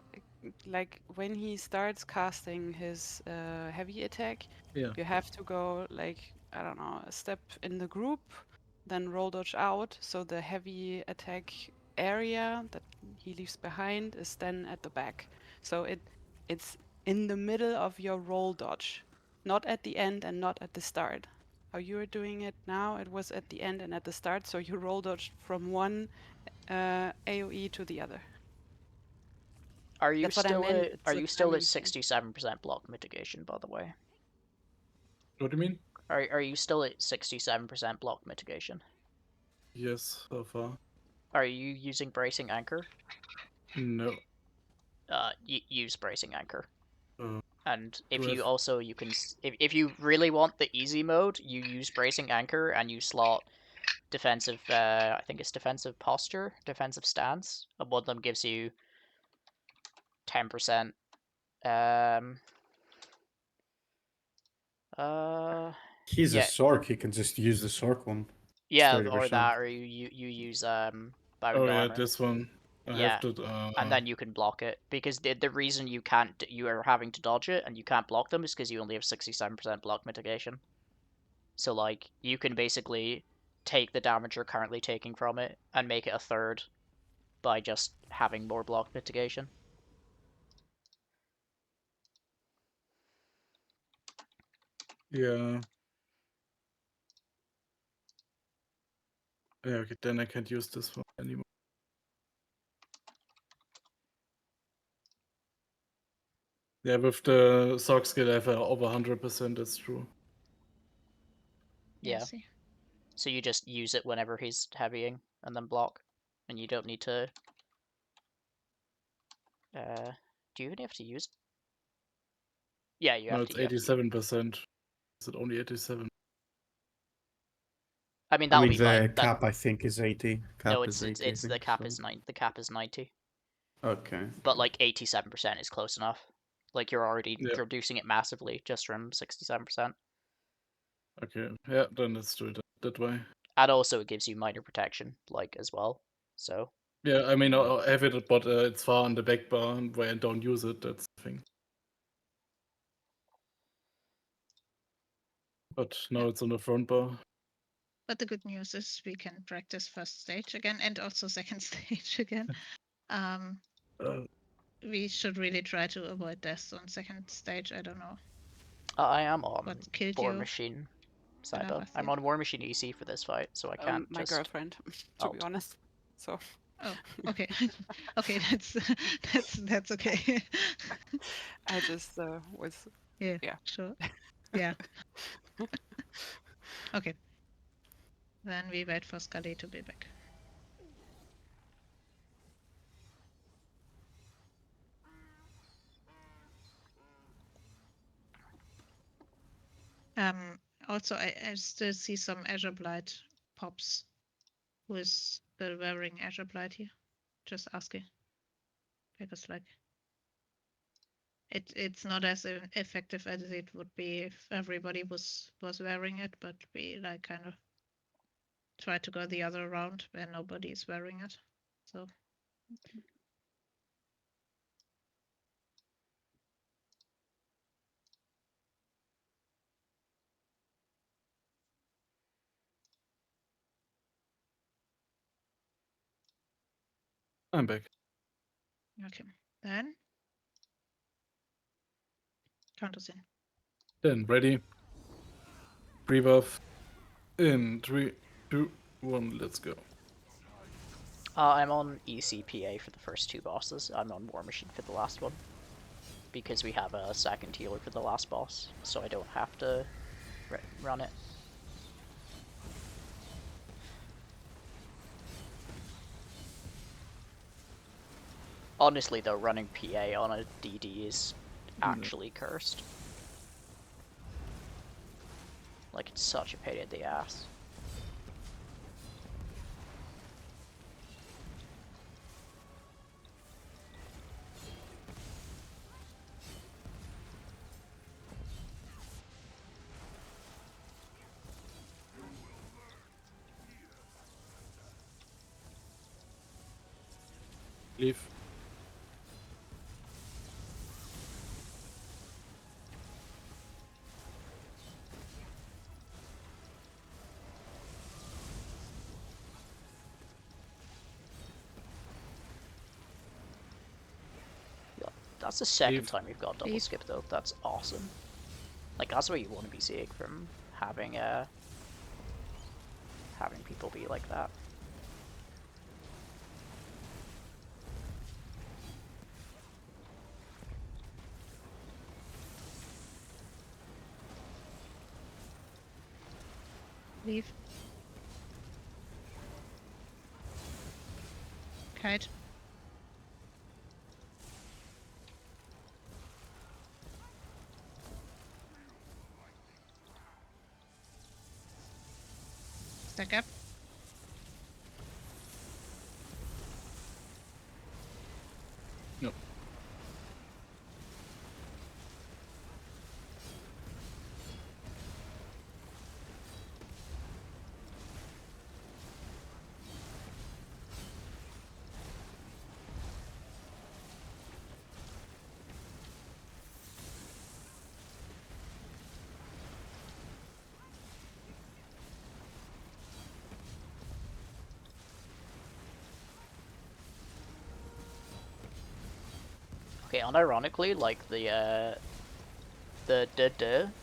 like when he starts casting his heavy attack, Yeah. you have to go like I don't know a step in the group, then roll dodge out. So the heavy attack area that he leaves behind is then at the back. So it's in the middle of your roll dodge, not at the end and not at the start. How you are doing it now, it was at the end and at the start. So you roll dodge from one AOE to the other. Are you That's what I still meant. at, It's are a you still at timing thing. 67% block mitigation, by the way? What do you mean? Are you still at 67% block mitigation? Yes, so far. Are you using bracing anchor? No. Use bracing anchor. Uh, And if do you I've- also you can if you really want the easy mode, you use bracing anchor and you slot defensive. I think it's defensive posture, defensive stance, and one of them gives you 10%. He's a Yeah, Sork. He can just use the Sork one. yeah, or 30%. that, or you use bound Oh yeah, armor. this one. I Yeah, have to. and then you can block it because the reason you are having to dodge it and you can't block them is because you only have 67% block mitigation. So like you can basically take the damage you're currently taking from it and make it a third by just having more block mitigation. Yeah. Yeah. Okay, then I can't use this one anymore. Yeah, with the sock skill, I have over 100%. That's true. Yeah. See. So you just use it whenever he's heavying and then block, and you don't need to. Do you even have to use? Yeah, you No, have it's to. You have to. 87%. Is it only 87? I mean I that'll mean, be fine. the cap I think is 80. No, Cap is 80. I it's the think, cap so. is 9. The cap is 90. Okay. But like 87% is close enough. Like you're already Yeah. reducing it massively just from 67%. Okay. Yeah, then let's do it that way. And also it gives you minor protection, like as well. So Yeah, I mean, I have it, but it's far on the back bar where I don't use it. That's the thing. But now it's on the front bar. But the good news is we can practice first stage again and also second stage again. Uh, We should really try to avoid deaths on second stage. I don't know I am on what killed War you. Machine I know, Cyber. I I'm think. on War Machine EC for this fight, so I can't My just. girlfriend, to be alt. honest. So Oh, okay. Okay, that's okay. I just was Yeah, yeah. sure. Yeah. Okay. Then we wait for Scully to be back. Also, I still see some Azure Blight pops. Who is still wearing Azure Blight here? Just asking. Because like it's not as effective as it would be if everybody was wearing it, but we like kind of try to go the other round where nobody is wearing it. So I'm back. okay. Then count us in. Then ready. Pre-buff. In 3, 2, 1, let's go. I'm on ECPA for the first 2 bosses. I'm on War Machine for the last one. Because we have a second healer for the last boss, so I don't have to run it. Honestly though, running PA on a DD is actually cursed. Like, it's such a pain in the ass. Leave. That's the second Leave. time we've got double Leave. skip though. That's awesome. Like that's what you want to be seeing from having people be like that. Leave. Kite. Stack up. Yep. Okay, unironically, like the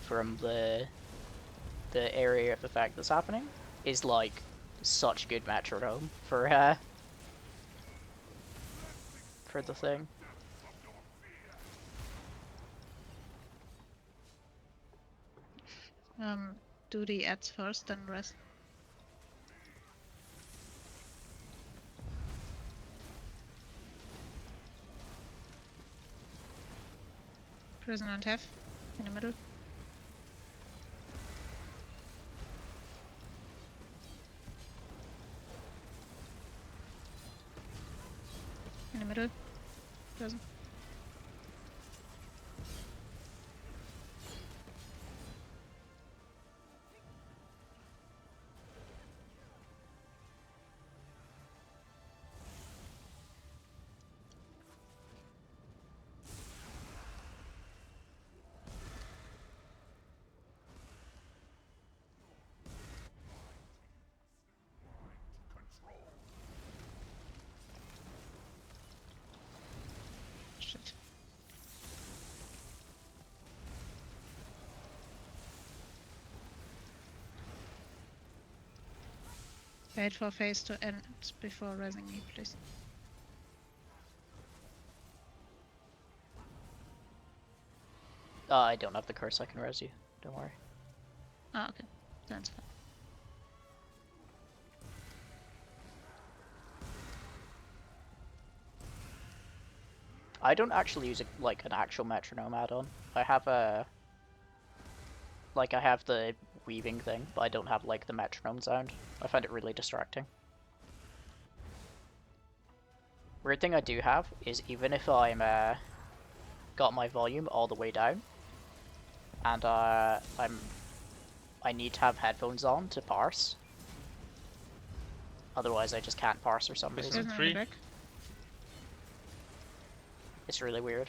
from the area of effect that's happening is like such good metronome for the thing. Do the ads first, then rest. Prison and F in the middle. In the middle. Prison. Shit. Wait for phase to end before raising me, please. I don't have the curse. I can res you. Don't worry. Ah, okay. That's fine. I don't actually use like an actual metronome add-on. I have a I have the weaving thing, but I don't have like the metronome sound. I find it really distracting. Weird thing I do have is even if I'm got my volume all the way down, and I need to have headphones on to parse. Otherwise, I just can't parse for some Prison reason. Prison in the 3. back. It's really weird.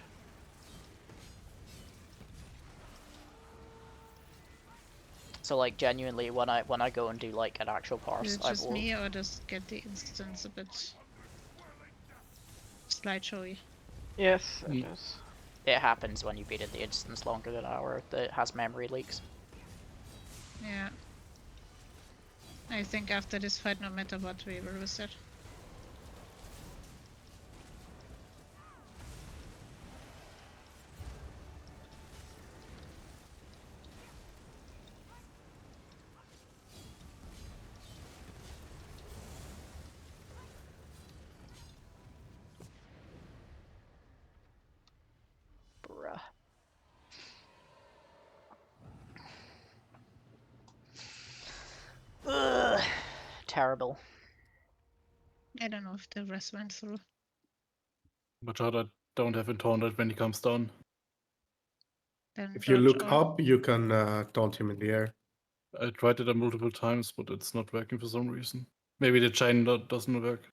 So like genuinely, when I go and do like an actual Is parse, it I just will. me or does get the instance a bit slideshowy? Yes, it Mm. is. It happens when you beat it the instance longer than an hour. It has memory leaks. Yeah. I think after this fight, no matter what, we will reset. Bruh. Ugh. Terrible. I don't know if the rest went through. But I don't have it taunted when he comes down. Then If you dodge look or- up, you can taunt him in the air. I tried it multiple times, but it's not working for some reason. Maybe the chain doesn't work.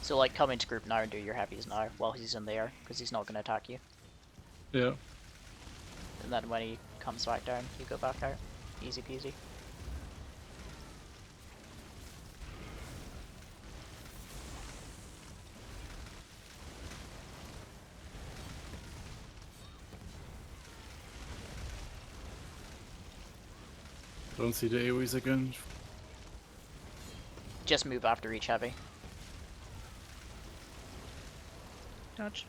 So like, come into group now and do your heavies now while he's in the air, because he's not going to attack you. Yeah. And then when he comes back down, you go back out. Easy peasy. Don't see the AoEs again. Just move after each heavy. Dodge.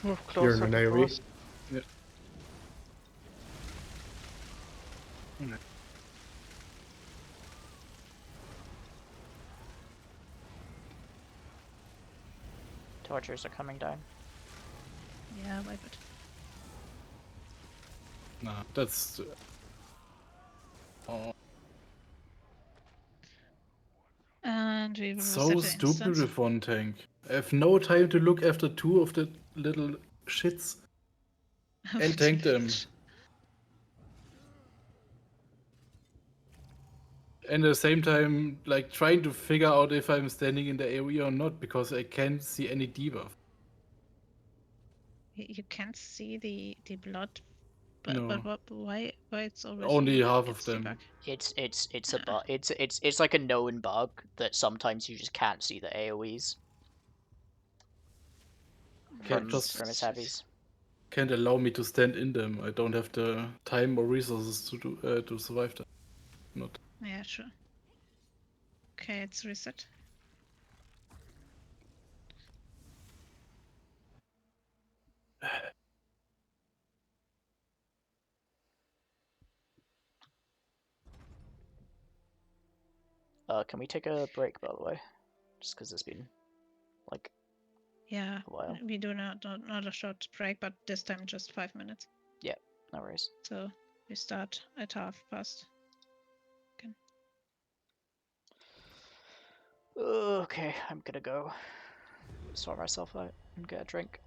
Move You're closer in to an AoE. boss. Yeah. Tortures are coming down. Yeah, wipe it. Nah, that's. Oh, And we will so reset the stupid instance. with one tank. I have no time to look after two of the little shits and tank them. And at the same time, like trying to figure out if I'm standing in the AoE or not because I can't see any debuff. You can't see the blood, No. but why it's always Only you that half of gets them. debug? It's a bug. It's like a known bug that sometimes you just can't see the AoEs from just- his heavies. Can't allow me to stand in them. I don't have the time or resources to do to survive that. Not. Yeah, sure. Okay, it's reset. Can we take a break, by the way? Just because it's been like Yeah, a while. we do not a short break, but this time just 5 minutes. Yeah, no worries. So we start at 1:30. Okay, I'm gonna go sort myself out and get a drink.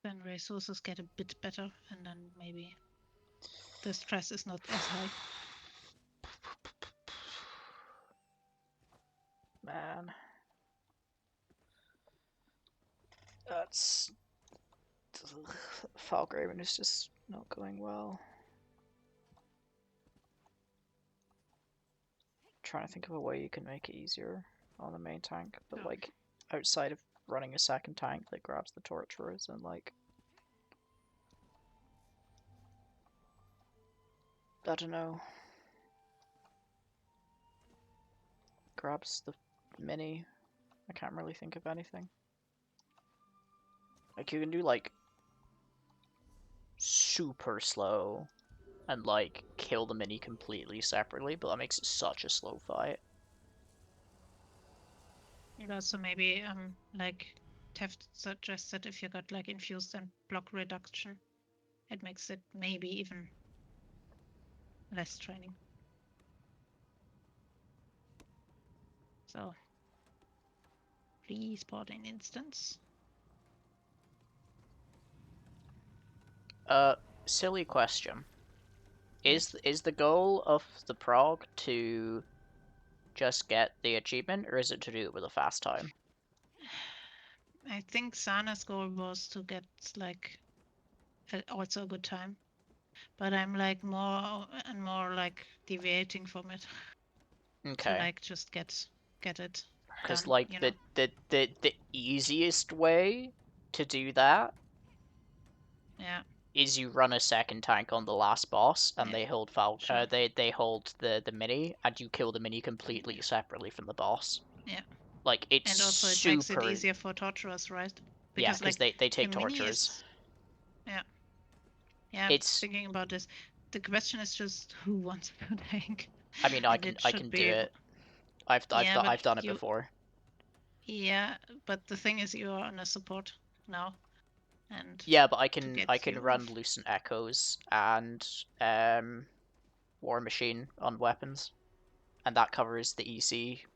then resources get a bit better, and then maybe the stress is not as high. Man. That's... Falgraven is just not going well. Trying to think of a way you can make it easier on the main tank, but like outside of running a second tank that grabs the torturers and like I don't know, grabs the mini. I can't really think of anything. Like you can do like super slow and like kill the mini completely separately, but that makes it such a slow fight. Yeah, so maybe like Teft suggested if you got like infused and block reduction, it makes it maybe even less training. So please put an instance. Silly question. Is the goal of the prog to just get the achievement, or is it to do it with a fast time? I think Sana's goal was to get like also a good time, but I'm like more and more like deviating from it. Okay. To like just get it. Because done, like you know? the easiest way to do that Yeah. is you run a second tank on the last boss, and Yeah, they hold sure. they hold the mini, and you kill the mini completely separately from the boss. Yeah. Like it's And also it super... makes it easier for torturers, right? Yeah, Because because like they take the mini torturers. is... Yeah. Yeah, I'm It's... thinking about this. The question is just who wants to tank. I mean, And it I should can be do able... it. I've Yeah, but done it you... before. Yeah, but the thing is you are on a support now. And Yeah, but I to can get you run off... Lucent Echoes and War Machine on weapons, and that covers the EC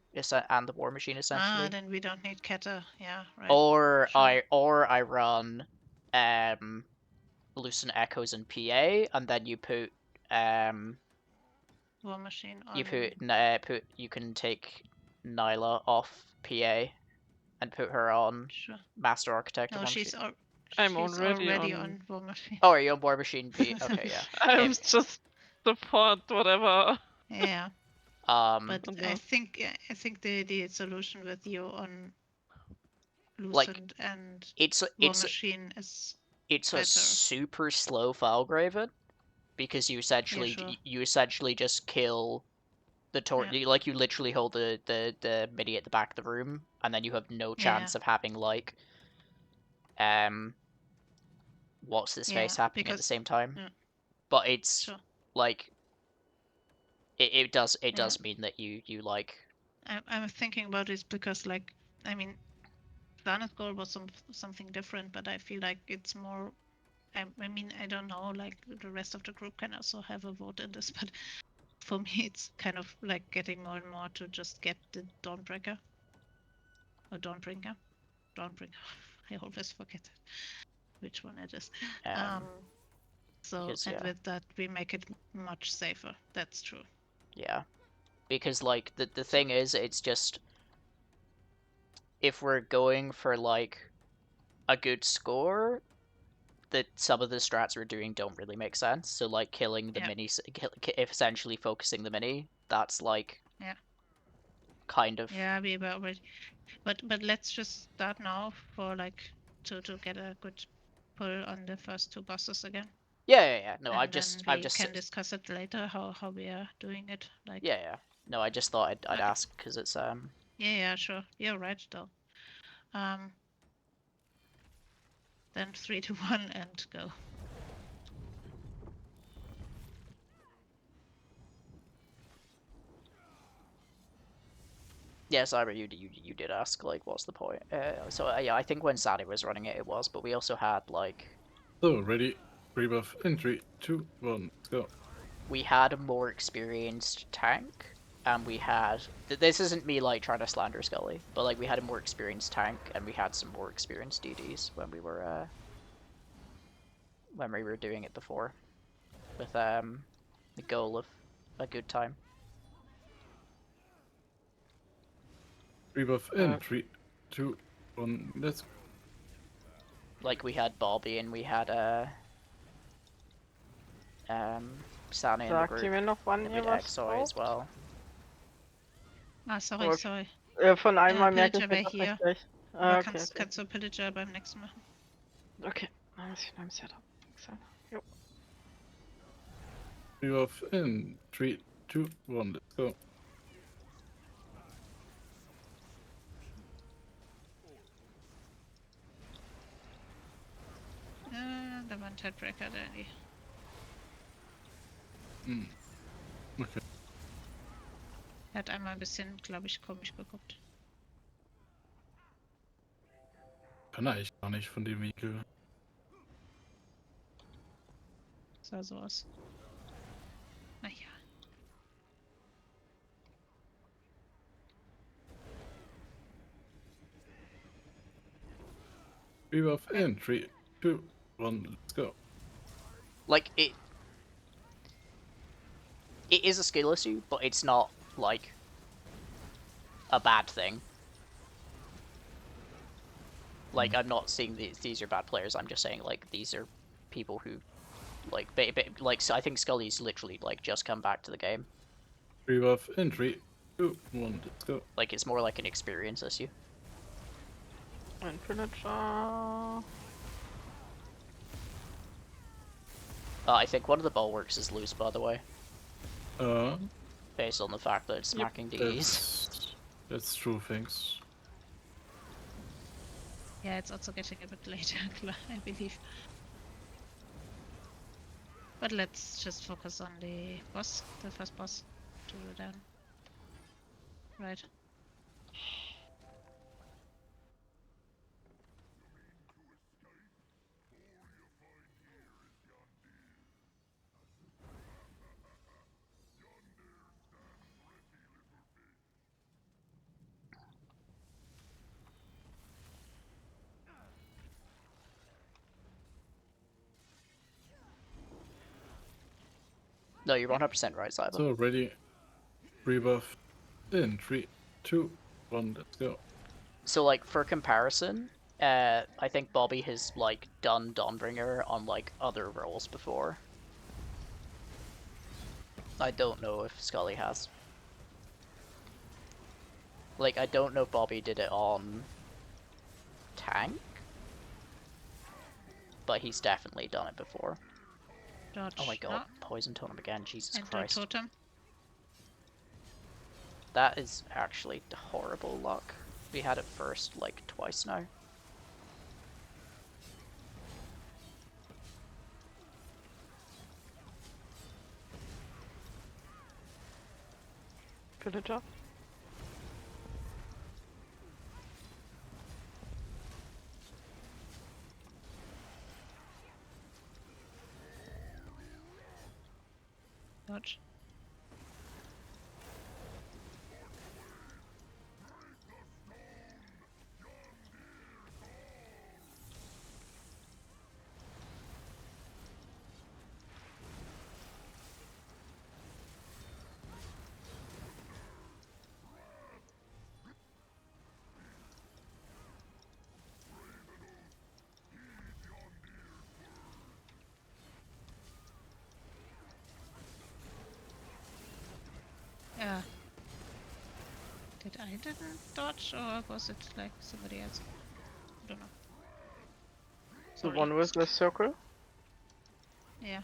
and the War Machine essentially. Ah, then we don't need Keta. Yeah, right. Or Sure. I run Lucent Echoes and PA, and then you put War Machine on... you can take Nyla off PA and put her on Sure. Master Architect of No, War she's Machine. I'm she's already on War Machine. Oh, are you on War Machine P? Okay, yeah. I'm just support whatever. Yeah. But No. I think the solution with you on like Lucent and it's War Machine is it's a better. super slow Falgraven, because you essentially Yeah, essentially just kill the Yeah. like you literally hold the mini at the back of the room, and then you have no chance Yeah. of having like what's this face Yeah, happening at the same time. yeah, But it's sure. like it does Yeah. mean that you like... I'm thinking about this because like I mean Lana's goal was something different, but I feel like it's more I mean I don't know, like the rest of the group can also have a vote in this, but for me it's kind of like getting more and more to just get the Dawnbringer. Or Dawnbringer. I always forget which one it is. So because, and yeah. with that we make it much safer. That's true. Yeah. Because like the thing is, it's just, if we're going for like a good score, that some of the strats we're doing don't really make sense. So like killing the mini, essentially focusing the mini, that's like kind of... Yeah, we were already, but let's just start now for like to get a good pull on the first two bosses again. Yeah. No, and I've just can discuss it later how we are doing it. Like yeah. No, I just thought I'd ask because it's Yeah, sure. You're right though. Then 3, 2, 1, and go. Yeah, Cyber, you did ask like what's the point. So yeah, I think when Sadie was running it, it was, but we also had like... So ready, rebuff in 3, 2, 1, let's go. We had a more experienced tank, and we had... This isn't me like trying to slander Scully, but like we had a more experienced tank, and we had some more experienced DDs when we were when we were doing it before, with the goal of a good time. Rebuff in 3, 2, 1. Let's go. Like we had Bobby and we had Sani in the Sagt group. ihr mir noch, wann And we ihr had was XOI as braucht? well. Ah, sorry, Okay. sorry. Von einmal merke ich Pillager mir wäre das hier. nicht gleich. Aber Okay, kannst, okay. kannst du Pillager beim nächsten machen? Okay, dann muss ich noch im Setup wechseln. Jo. Rebuff in 3, 2, 1. Let's go. Da war ein Tidebreaker, Danny. Okay. Er hat einmal ein bisschen, glaube ich, komisch geguckt. Kann er eigentlich gar nicht von dem Vehikel. Sah so aus. Naja. Rebuff in 3, 2, 1. Let's go. Like it is a skill issue, but it's not like a bad thing. Like I'm not saying these are bad players. I'm just saying like these are people who like like so I think Scully's literally like just come back to the game. Rebuff in 3, 2, 1. Let's go. Like it's more like an experience issue. Ein Pillager. I think one of the bulwarks is loose, by the way, Uh, based on the fact that it's smacking DEs. that's true, thanks. Yeah, it's also getting a bit later, I believe. But let's just focus on the boss, the first boss, to go down. Right. No, you're 100% right, Cyber. So ready. Rebuff in 3, 2, 1. Let's go. So like for comparison, I think Bobby has like done Dawnbringer on like other roles before. I don't know if Scully has. Like I don't know if Bobby did it on tank, but he's definitely done it before. Dodge. Oh my god, No. poison totem again, Jesus And Christ. totem. That is actually horrible luck. We had it first like twice now. Pillager. Dodge. Yeah. Did I didn't dodge, or was it like somebody else? I don't know. The Sorry. one with the circle. Yeah.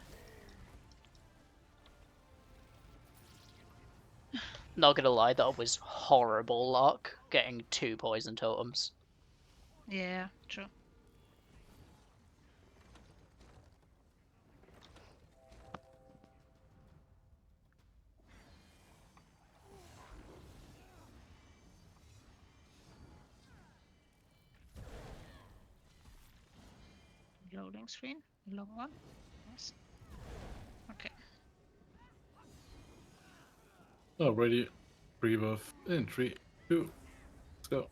Not gonna lie, that was horrible luck, getting 2 poison totems. Yeah, true. Loading screen, long one. Nice. Okay. Oh, ready. Rebuff in 3, 2. Let's go.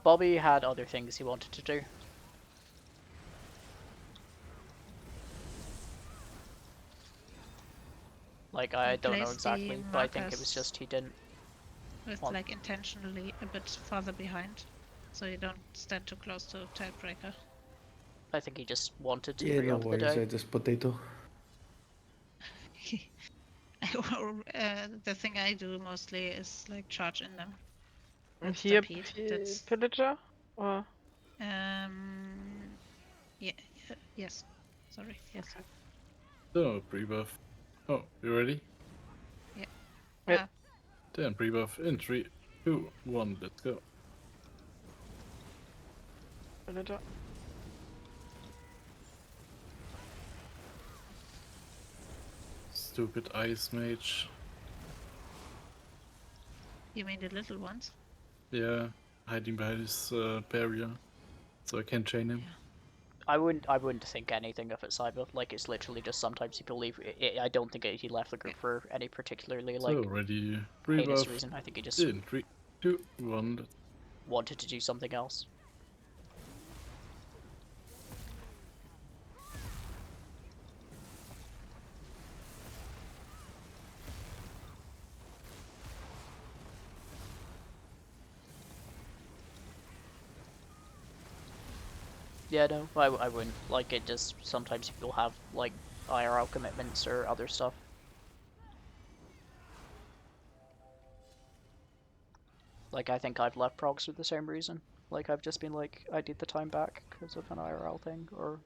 Bobby had other things he wanted to do. Like, I don't know place the exactly, but I think it was markers just he didn't. with want- like intentionally a bit farther behind, so you don't stand too close to Tidebreaker. I think he just wanted to Yeah, no preempt the worries. day. I just potato. The thing I do mostly is like charge in them. Und With hier Stampede. That's Pillager? Or yeah, yes. Sorry, yes. So, pre-buff. Oh, you ready? Yeah. Yep. Ah, Then pre-buff in 3, 2, 1, let's go. Pillager? Stupid ice mage. you mean the little ones? Yeah, hiding behind his barrier, so I can't chain him. Yeah. I wouldn't think anything of it, Cyber. Like, it's literally just sometimes people leave. I don't think he left the group for any particularly So like ready, heinous pre-buff reason. I think he just in 3, 2, 1, let's wanted to do something else. Yeah, no, I wouldn't. Like, it just sometimes people have like IRL commitments or other stuff. Like, I think I've left progs for the same reason. Like, I've just been like, I need the time back because of an IRL thing, or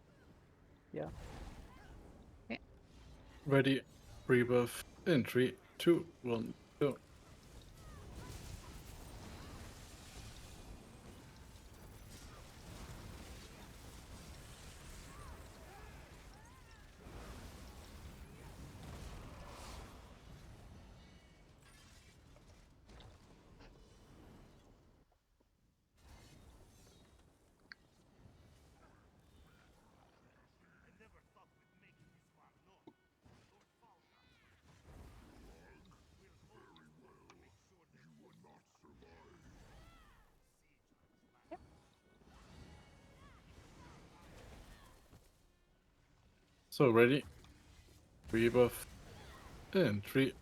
yeah. ready, pre-buff in 3, 2, 1, go. So ready, pre-buff in 3,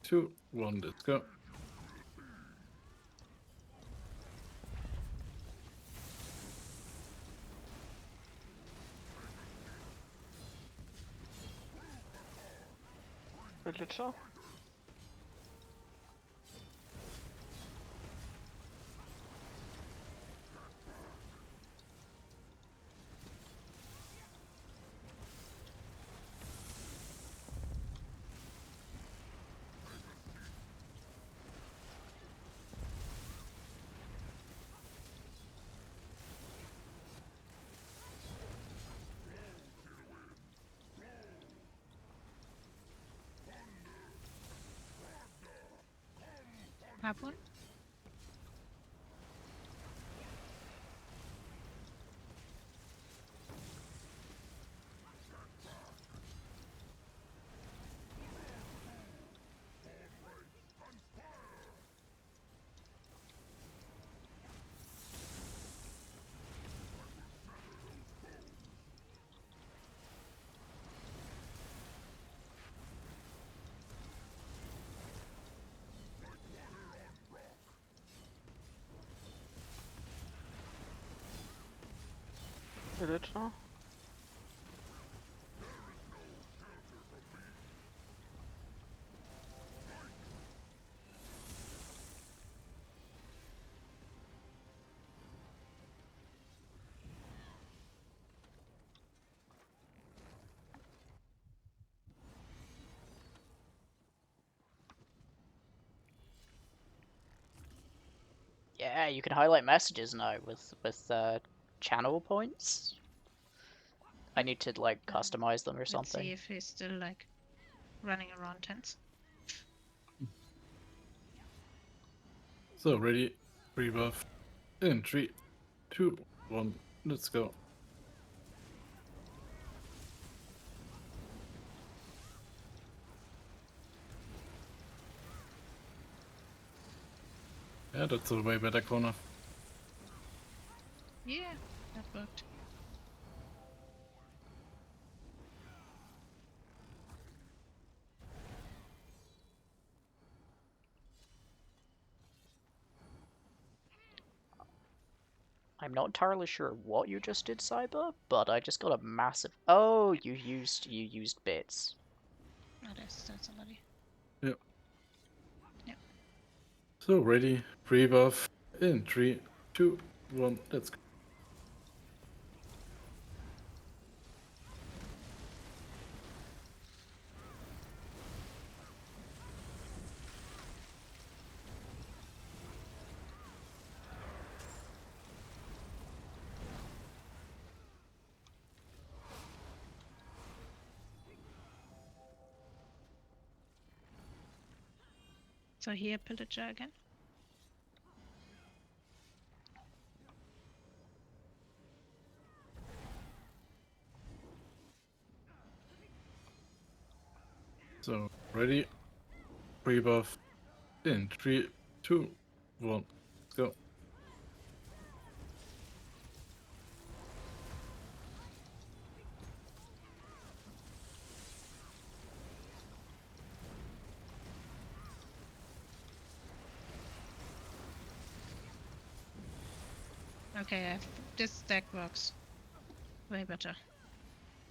2, 1, let's go. Pillager? Have one? Pillager? Yeah, you can highlight messages now with channel points. I need to like customize them or Let's something. see if he's still like running around tents. So ready, pre-buff in 3, 2, 1, let's go. Yeah, that's a way better corner. Yeah, that worked. I'm not entirely sure what you just did, Cyber, but I just got a massive. Oh, you used bits. Oh, that's somebody. Yep. Yep. So ready, pre-buff in 3, 2, 1, let's go. So here, pillager again. So ready, pre-buff in 3, 2, 1, let's go. Okay, this deck works way better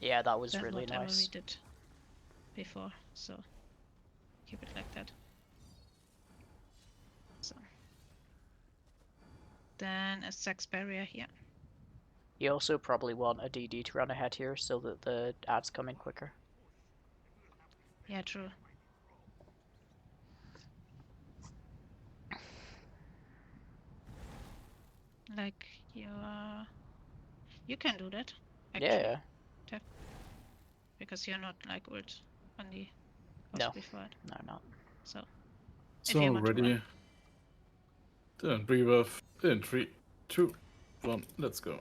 Yeah, that was than really whatever we nice. did before. So keep it like that. So then a sex barrier here. You also probably want a DD to run ahead here so that the ads come in quicker. Yeah, true. Like you can do that actually. Yeah. Because you're not like ult on the boss No. before it. No, I'm not. So if So you want to ready, run. then pre-buff in 3, 2, 1, let's go.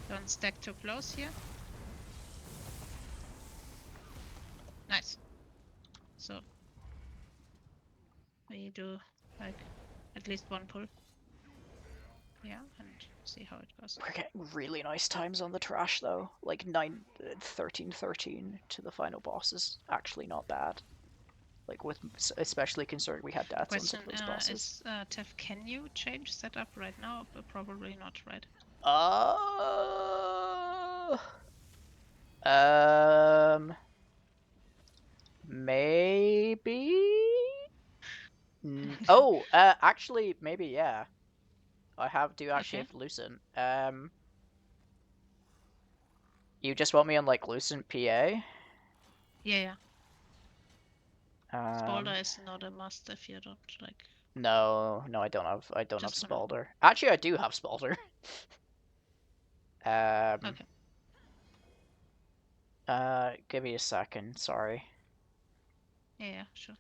Don't stack too close here. Nice. So we do like at least one pull. Yeah, and see how it goes. We're getting really nice times on the trash though. Like 13-13 to the final boss is actually not bad. Like with, especially considering we had deaths on some Question of those bosses. is, Tef, can you change setup right now? But probably not, right? Maybe. Oh, actually, maybe yeah. I do actually have Lucent. You just want me on like Lucent PA? Yeah. Spalder is not a must if you don't like. No, I don't have Just Spalder. Actually, I do have Spalder. Okay. Give me a second. Sorry. Yeah, sure.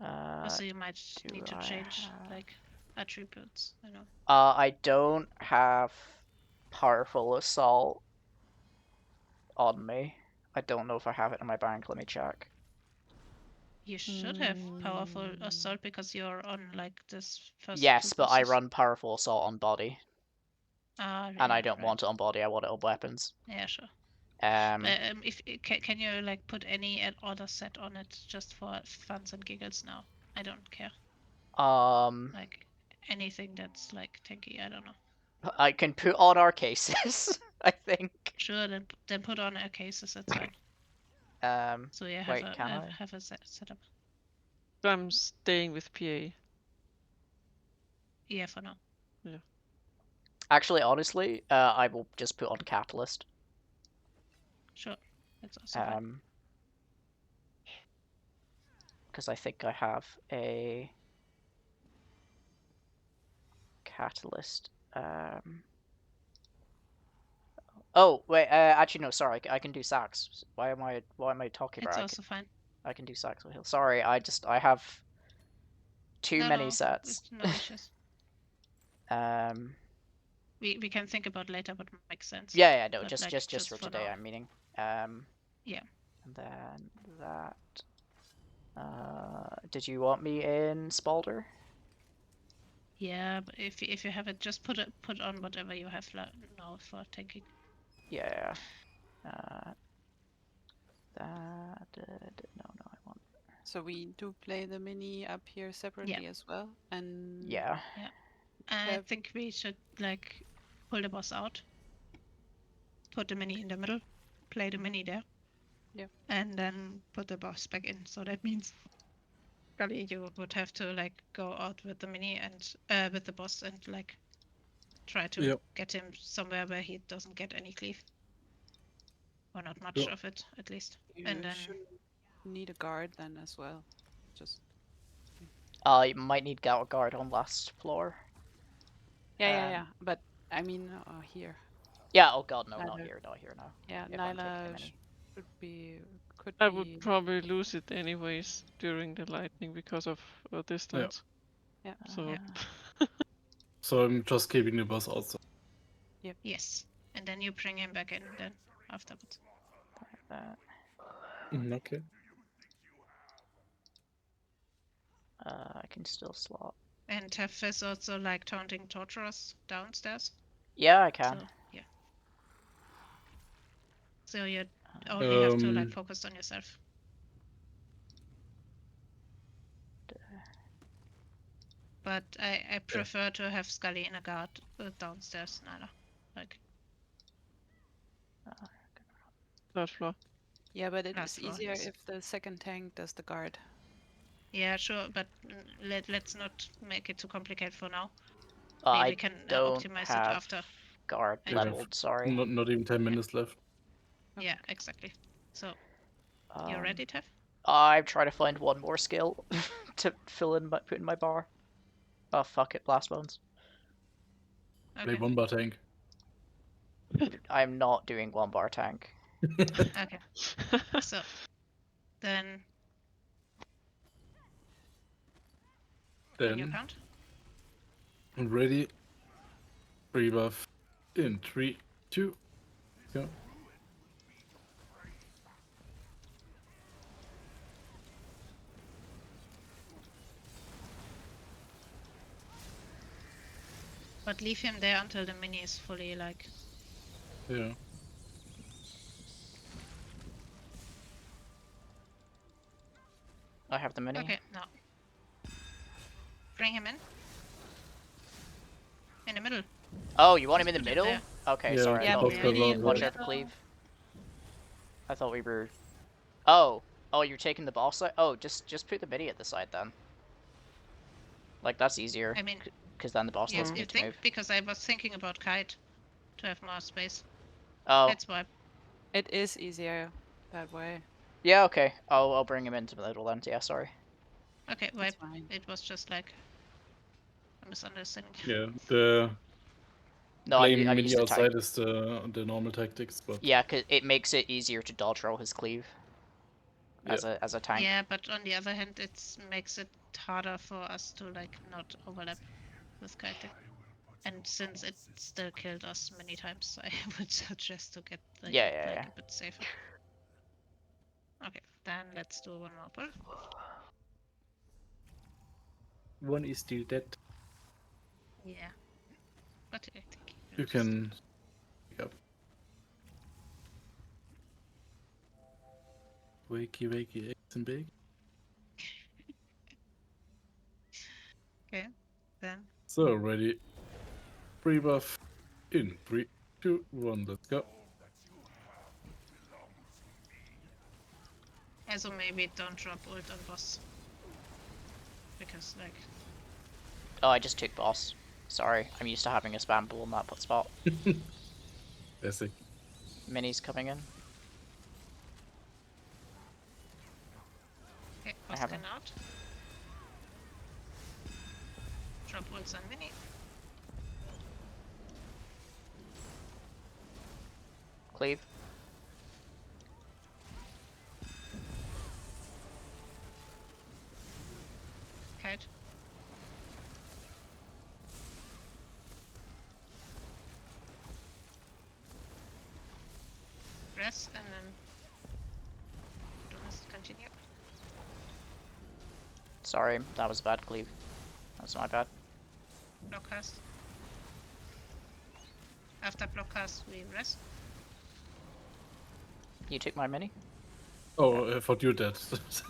Also, you might need to change like attributes. I know. I don't have Powerful Assault on me. I don't know if I have it in my bank. Let me check. You should have Powerful Assault because you're on like this first. Yes, two but I bosses. run Powerful Assault on body. Ah, and I don't want it on body. I want it on weapons. Yeah, sure. If can you like put any other set on it just for funs and giggles now? I don't care. Like anything that's like tanky. I don't know. I can put on our cases. I think. Sure, then put on our cases. That's fine. So you have have a setup. So I'm staying with PA. Yeah, for now. Yeah. Actually, honestly, I will just put on Catalyst. Sure, that's also fine. Because I think I have a Catalyst. Oh wait, actually no, sorry, I can do Sax. Why am I talking about? It's also fine. I can do Sax with heal. Sorry, I have too many sets. No issues. We can think about later what makes sense. Yeah, no, But, just like, just for today. now. I'm meaning. Yeah. And then that. Did you want me in Spalder? Yeah, but if you have it, just put on whatever you have now for tanking. Yeah. No, I want. So we do play the mini up here separately as well, and Yeah. I Have- think we should like pull the boss out, put the mini in the middle, play the mini there. Yep. And then put the boss back in. So that means probably you would have to like go out with the mini and with the boss and like try to Yep. get him somewhere where he doesn't get any cleave. Or not much Sure. of it, at least. you And then should need a guard then as well. Just You might need guard on last floor. yeah. But I mean, here. Yeah. Oh God, no, not Nyla- here, not here, no. Yeah, If I'm taking the Nyla mini. could I be. would probably lose it anyways during the lightning because of distance. Yeah. So So I'm just keeping the boss outside. yes. And then you bring him back in then afterwards. Okay. I can still slot. And have Fizz also like taunting torturers downstairs. Yeah, I can. So yeah. So you only have to like Um, focus on yourself. But I prefer to have Scully in a guard downstairs, Nyla. Like third floor. Yeah, but Last it's floor, easier yes. if the second tank does the guard. yeah, sure, but let's not make it too complicated for now. I we can don't optimize it have after. guard I do. leveled. Sorry. not even 10 minutes left. Yeah, exactly. So you're ready, Tev? I'm trying to find one more skill to put in my bar. Oh fuck it, blast bones. Play Okay. one bar tank. I'm not doing one bar tank. Okay. So then on your Then count. ready. Free buff in 3, 2, go. But leave him there until the mini is fully like. Yeah. I have the mini. Okay, now. Bring him in. In the middle. Oh, you want him in Just the put it middle? there. Okay, Yeah, sorry. I Yeah, thought both we got mini out in the watch there. out for middle. cleave. I thought we were. Oh, you're taking the boss side. Oh, just put the mini at the side then. Like that's easier. I mean, because then the boss yes, doesn't you need to think? move. Because I was thinking about Kite to have more space. Oh, That's why. It is easier that way. yeah, okay. I'll bring him into the middle then. Yeah, sorry. Okay, That's wait. fine. It was just like a misunderstanding. Yeah, the No, playing I'm mini used to type. outside is the normal tactics, but Yeah, cause it makes it easier to dodge roll his cleave. As a tank. Yeah, but on the other hand, it makes it harder for us to like not overlap with kiting. And since it still killed us many times, I would suggest to get like, Yeah. a bit safer. Okay, then let's do one more pull. one is still dead. Yeah, but I think You can pick up. Wakey, wakey, eggs and bake. Okay, then So ready. Free buff in 3, 2, 1. Let's go. also maybe don't drop ult on boss. Because like Oh, I just took boss. Sorry, I'm used to having a spam pool in that spot. Classic. Mini's coming in. okay, boss have can out. Drop ults on mini. Cleave. Kite. rest and then the rest continue. Sorry, that was a bad cleave. That's my bad. Block cast. After block cast, we rest. You took my mini? Oh, I thought you did.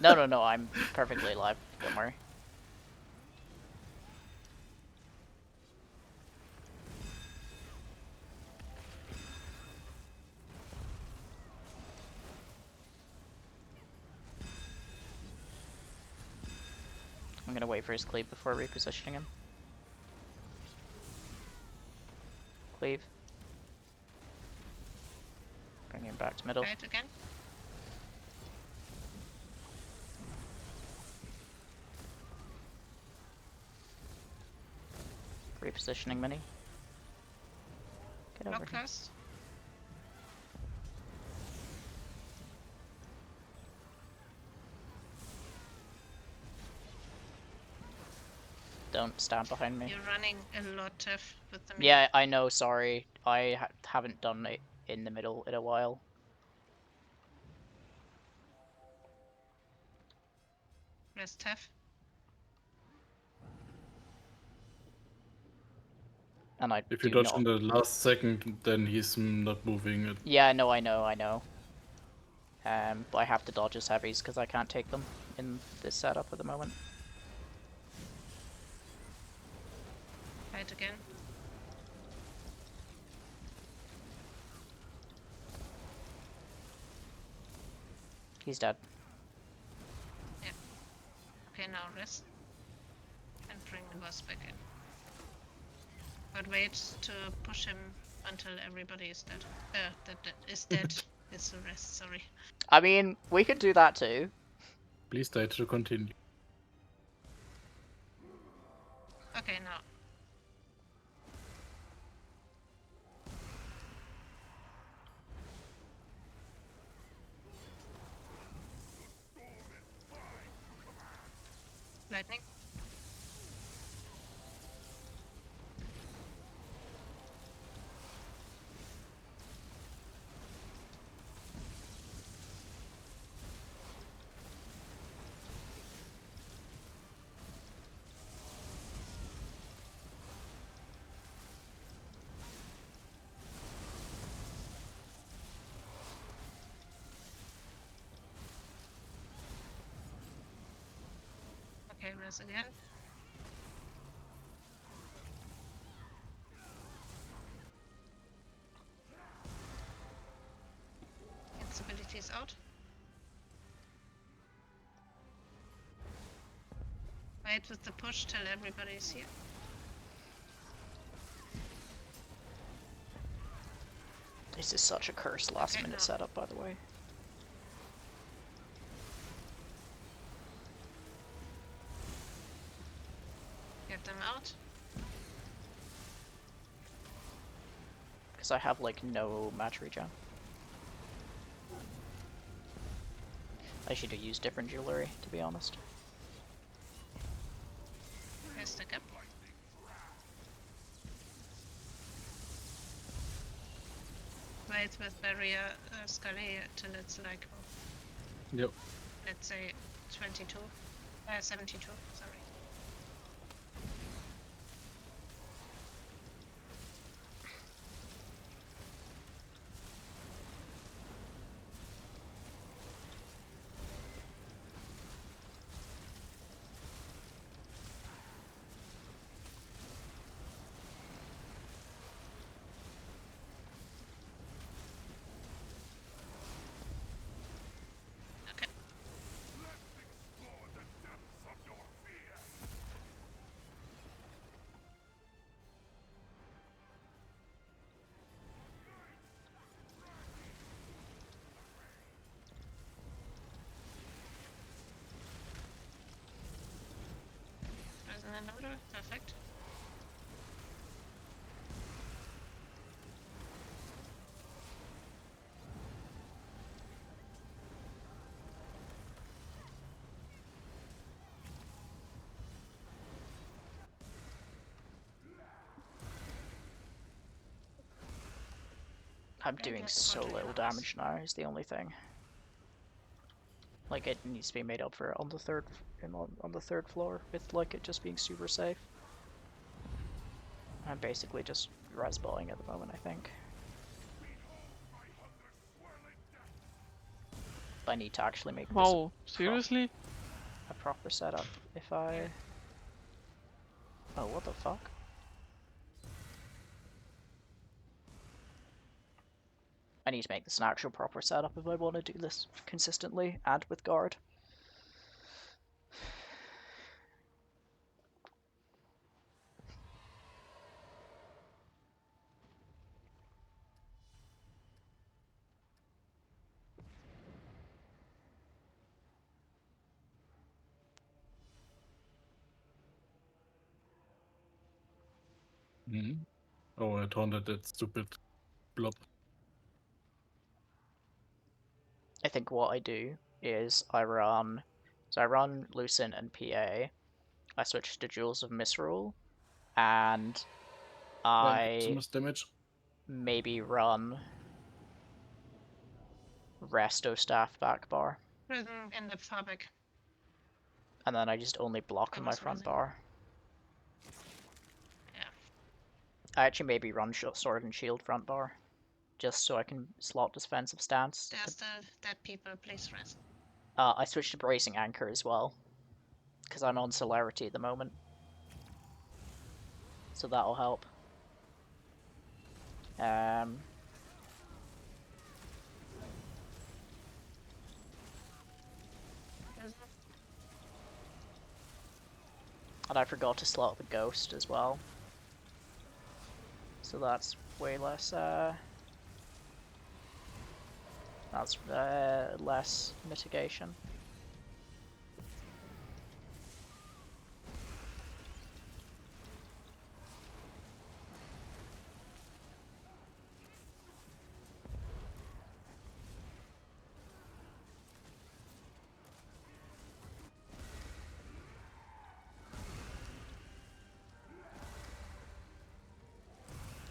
No, I'm perfectly alive. Don't worry. I'm gonna wait for his cleave before repositioning him. Cleave. Bring him back to middle. Right again. Repositioning mini. Get over Block here. cast. Don't stand behind me. You're running a lot, Tiff, with the Yeah, I know, sorry. I haven't done it in the middle in a while. rest Tiff. And I If you do dodge not... in the last second, then he's not moving it. Yeah, no, I know. But I have to dodge his heavies because I can't take them in this setup at the moment. Right again. He's dead. Okay, now rest. And bring the boss back in. But wait to push him until everybody is dead. That is dead. It's the rest, sorry. I mean, we could do that too. Please stay to continue. Okay, now. Lightning. Okay, rest again. Instability is out. Wait with the push till everybody is here. This is such a cursed last Okay, minute no. setup, by the way. Get them out. Because I have, like, no match regen. I should have used different jewelry, to be honest. Rest again. Wait with barrier Scully till it's like, Yep. let's say 22, 72, sorry. Okay. Resonant order, perfect. I'm I doing get so 14 little hours. damage now is the only thing. Like it needs to be made up for on the third floor with like it just being super safe. I'm basically just res botting at the moment, I think. But I need to actually make this Wow, seriously? a proper setup if I... Oh, what the fuck? I need to make this an actual proper setup if I want to do this consistently and with guard. Mhm. Oh, I taunted that stupid blob. I think what I do is I run Lucent and PA. I switch to Jewels of Misrule, and And so I much damage. maybe run Resto Staff back bar, Prison in the fabric. and then I just only block I on my was front resing. bar. Yeah. I actually maybe run Sword and Shield front bar, just so I can slot defensive stance. There's the dead people, please rest. I switched to Bracing Anchor as well, because I'm on Celerity at the moment. So that'll help. And I forgot to slot the Ghost as well. So that's way less, that's less mitigation.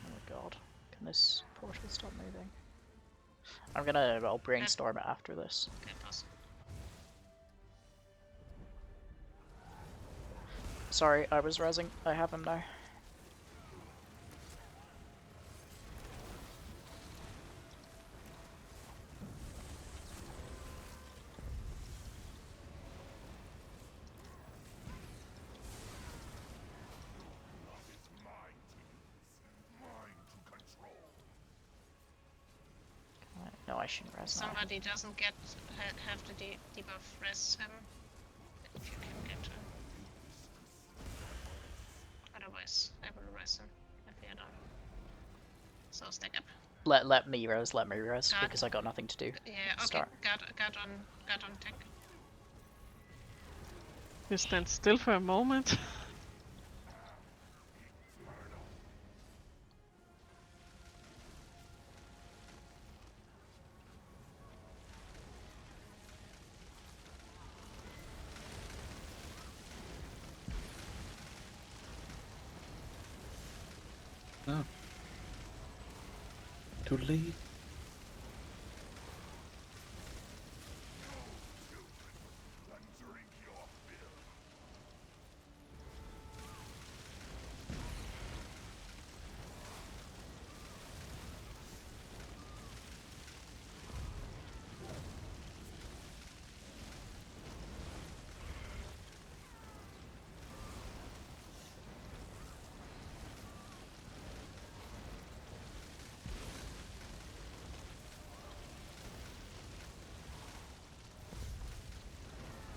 Oh my god, can this portal stop moving? I'll brainstorm it after this. Okay, pause. Sorry, I was rezzing. I have him now. No, I shouldn't res now. Somebody doesn't get have the debuff, rest him if you can get to him. Otherwise, I will res him if we are done. So stack up. Let me res, Guard. because I got nothing to do. Yeah, okay. Start. Guard on tech. You stand still for a moment. Ah. Too late.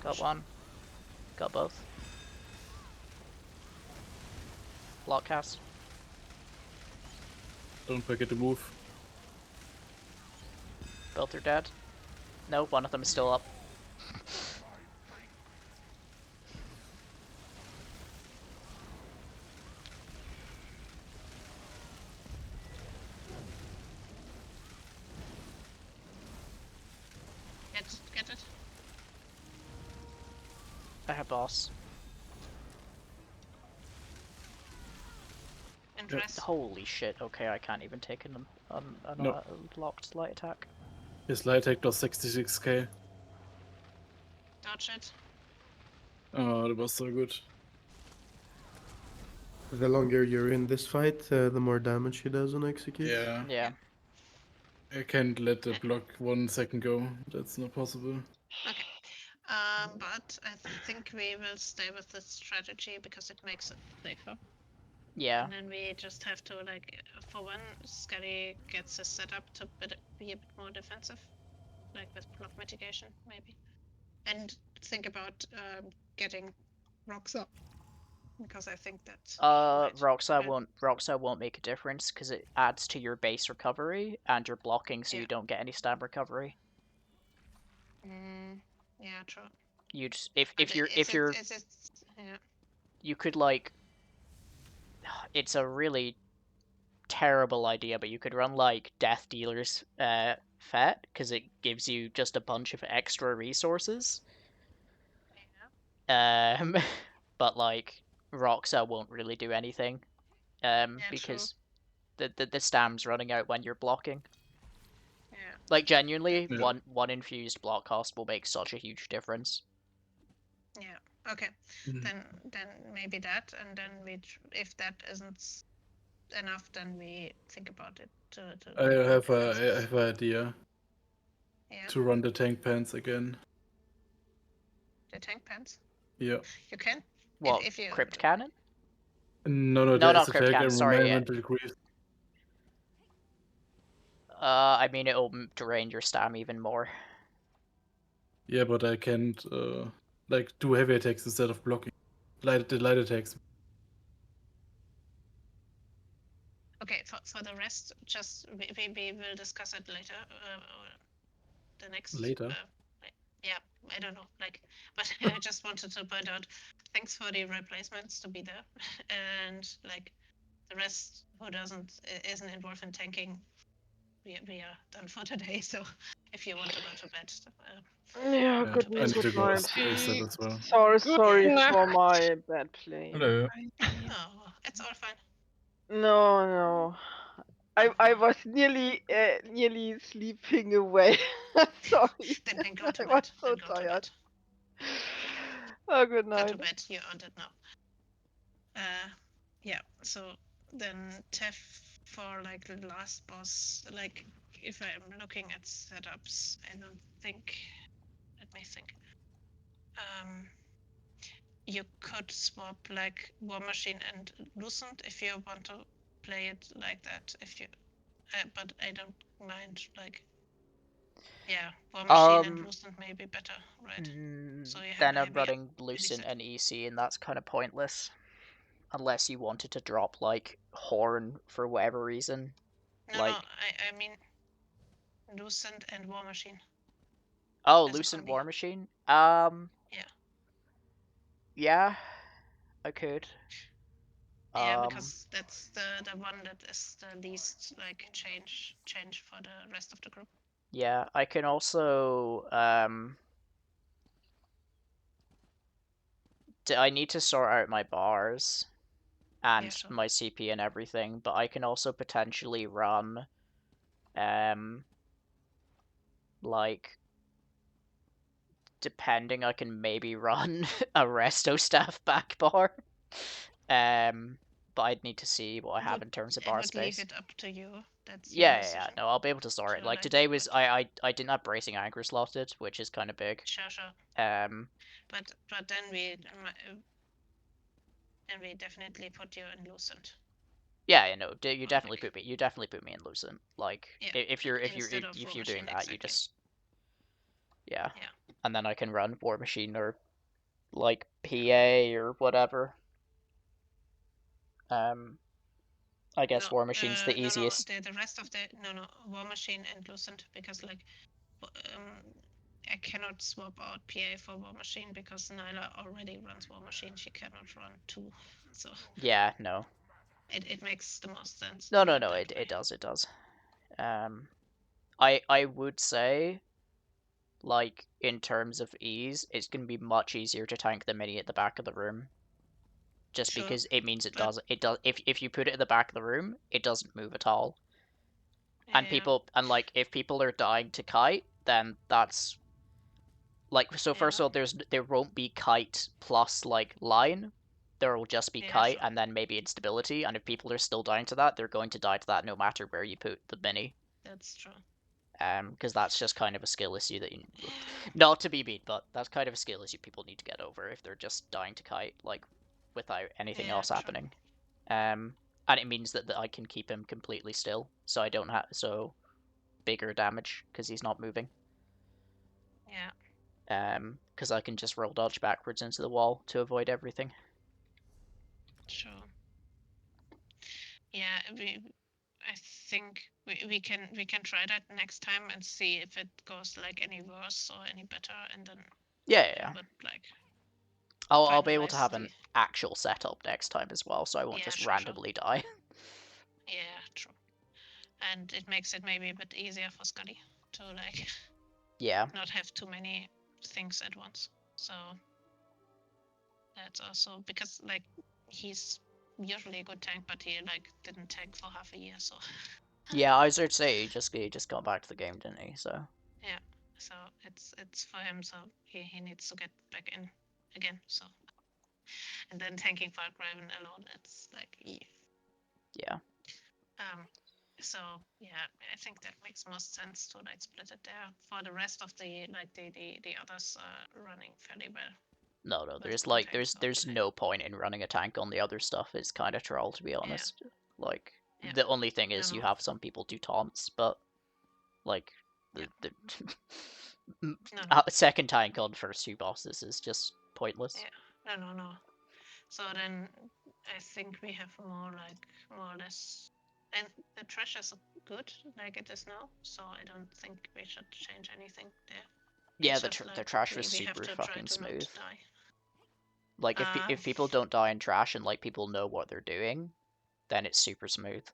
Got one. Got both. Block cast. Don't forget to move. Both are dead. No, one of them is still up. Get it. I have boss. In press. Holy shit, okay, I can't even take an No. locked light attack. His light attack does 66k. Dodge it. Oh, that was so good. The longer you're in this fight, the more damage he does on execute. Yeah. Yeah. I can't let the block 1 second go. That's not possible. Okay. But I think we will stay with this strategy because it makes it safer. Yeah. And then we just have to, like, for one, Scary gets a setup to be a bit more defensive, like with block mitigation, maybe. And think about getting rocks up, because I think that. Roxar won't make a difference because it adds to your base recovery and you're blocking, so Yeah. you don't get any stab recovery. Yeah, true. You just Is it, yeah. you could like. It's a really terrible idea, but you could run like Death Dealer's Fet because it gives you just a bunch of extra resources. But like Roxa won't really do anything, because the stam's running out when you're blocking. Yeah. Like genuinely, Yeah. one infused block cost will make such a huge difference. Yeah. Okay. Then maybe that, and then if that isn't enough, then we think about it. I have an idea. Yeah. To run the tank pants again. The tank pants. Yeah. You can. What? If you Crypt Cannon? No, not the Crypt attack Cannon. and Sorry. Monumental Grief. I mean, it'll drain your stam even more. Yeah, but I can't like do heavy attacks instead of blocking. The light attacks. Okay, for the rest, just we will discuss it later. The next. Later. Yeah, I don't know. Like, but I just wanted to point out. Thanks for the replacements to be there, and like the rest who isn't involved in tanking, we are done for today. So if you want to go to bed. Yeah, Yeah, good I need to go night. ASAP as well. Sorry night. for my bad play. Hello. Oh, it's all fine. No. I was nearly sleeping away. Sorry. Then go to I bed. was so Then go to tired. bed. Oh, good Go to night. bed. You earned it now. Yeah. So then Tef for like the last boss. Like if I'm looking at setups, I don't think. Let me think. You could swap like War Machine and Lucent if you want to play it like that. If you, but I don't mind like. Yeah, War Machine and Lucent may be better, right? So you have Then I'm maybe running Lucent and EC, and that's kind of pointless. Unless you wanted to drop, like, Horn for whatever reason. No, like... no, I mean Lucent and War Machine. Oh, Lucent War Machine? Yeah. Yeah, I could. Yeah, because that's the one that is the least like change for the rest of the group. Yeah, I can also I need to sort out my bars and my CP and everything, but I can also potentially run like, depending, I can maybe run a Resto Staff back bar. But I'd need to see what I have in terms of bar space. Leave it up to you. That's yeah. No, I'll be able to sort it. Like today was I didn't have Bracing Anchor slotted, which is kind of big. Sure. But then we definitely put you in Lucent. Yeah, no, you definitely put me in Lucent. Like if you're doing that, you just yeah, and then I can run War Machine or like PA or whatever. I guess War Machine's the easiest. No, the rest of the War Machine and Lucent, because like I cannot swap out PA for War Machine because Nyla already runs War Machine. She cannot run two, so yeah, no. It makes the most sense. No, it does. I would say, like, in terms of ease, it's gonna be much easier to tank the mini at the back of the room. just Sure, because it means it but- does. If you put it at the back of the room, it doesn't move at all. And Yeah. like if people are dying to kite, then that's like, so first Yeah. of all, there won't be kite plus like line. There will just be Yeah, kite sure. and then maybe instability. And if people are still dying to that, they're going to die to that no matter where you put the mini. That's true. Because that's just kind of a skill issue that you, not to be mean, but that's kind of a skill issue people need to get over if they're just dying to kite like without anything Yeah, else true. happening. And it means that I can keep him completely still, so I don't have bigger damage because he's not moving. Yeah. Because I can just roll dodge backwards into the wall to avoid everything. Sure. Yeah, I think we can try that next time and see if it goes like any worse or any better, and then Yeah. but like I'll be able to finalize have the- an actual setup next time as well, so I won't Yeah, just sure. randomly die. Yeah, true. And it makes it maybe a bit easier for Scotty to like Yeah. not have too many things at once. So that's also because like he's usually a good tank, but he like didn't tank for half a year, so Yeah, I was going to say he just got back to the game, didn't he? So yeah. So it's for him, so he needs to get back in again. So and then tanking Falkraven alone, it's like yeah. So yeah, I think that makes most sense to like split it there. For the rest of the like the others running fairly well. No, With there's one like tank, so there's like- no point in running a tank on the other stuff. It's kind of troll, to be honest. Like Yeah. the only thing is No, you no. have some people do taunts, but like the No, no. second tank on first two bosses is just pointless. Yeah. No. So then I think we have more or less, and the trash is good like it is now. So I don't think we should change anything there. Yeah, It's the just, the trash is we have super to try fucking to not smooth. die. Like if people don't die in trash and like people know what they're doing, then it's super smooth.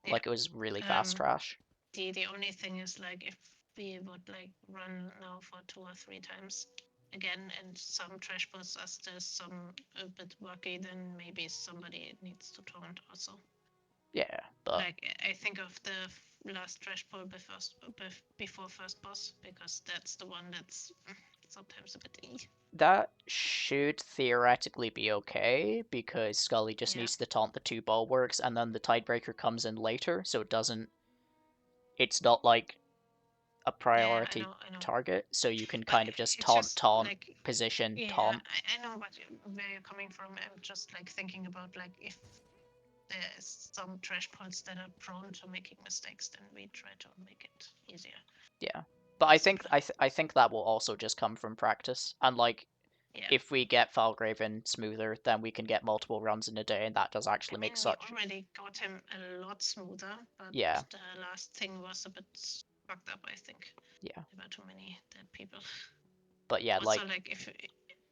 Yeah. Like it was really fast trash. The only thing is like if we would like run now for 2 or 3 times again and some trash pulls are still some a bit wacky, then maybe somebody needs to taunt also. Yeah, but like I think of the last trash pull before first boss, because that's the one that's sometimes a bit that should theoretically be okay because Scully just needs to taunt the 2 bulwarks and then the Tidebreaker comes in later, so it doesn't. It's not like a priority I know. target, so you can But kind of just it's taunt, just, taunt, like, position, yeah, taunt. I know where you're coming from. I'm just like thinking about like if there's some trash points that are prone to making mistakes, then we try to make it easier. Yeah, but I think I think that will also just come from practice, and like if we get Falgraven smoother, then we can get multiple runs in a day, and that does actually make such. We already got him a lot smoother, but Yeah. the last thing was a bit fucked up, I think. Yeah. There were too many dead people. But yeah, also, like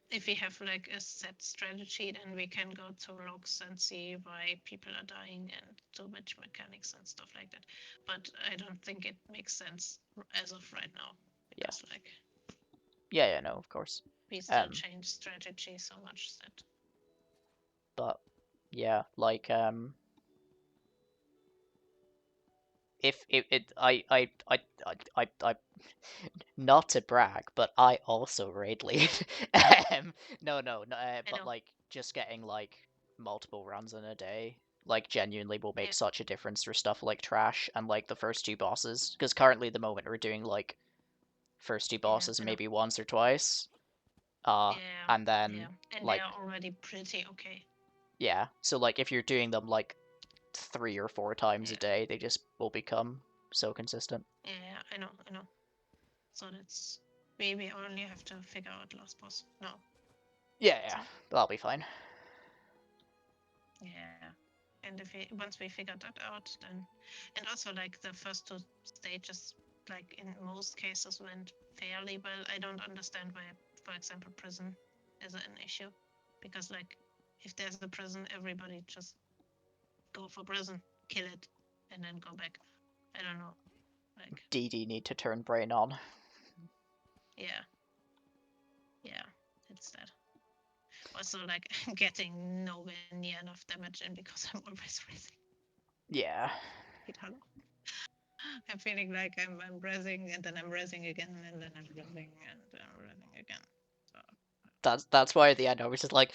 if we have like a set strategy, then we can go to logs and see why people are dying and do which mechanics and stuff like that. But I don't think it makes sense as of right now. Because like yeah, no, of course. We still change strategy so much that. But yeah, like if I not to brag, but I also raid lead. No, but like just getting like multiple runs in a day, like genuinely will make such a difference for stuff like trash and like the first 2 bosses. Because currently, at the moment, we're doing like first 2 bosses maybe once or twice. And then and like they are already pretty okay. Yeah, so like if you're doing them like 3 or 4 times a day, they just will become so consistent. Yeah, I know. So that's we only have to figure out last boss now. Yeah, that'll be fine. Yeah, and if once we figure that out, then and also like the first 2 stages, like in most cases, went fairly well. I don't understand why, for example, prison is an issue, because like if there's a prison, everybody just go for prison, kill it, and then go back. I don't know. Like DD need to turn brain on. Yeah, it's that. Also, like, I'm getting nowhere near enough damage in because I'm always raising. Yeah. Hit hollow. I'm feeling like I'm raising and then I'm raising again and then I'm raising and I'm raising again. So That's why at the end I was just like,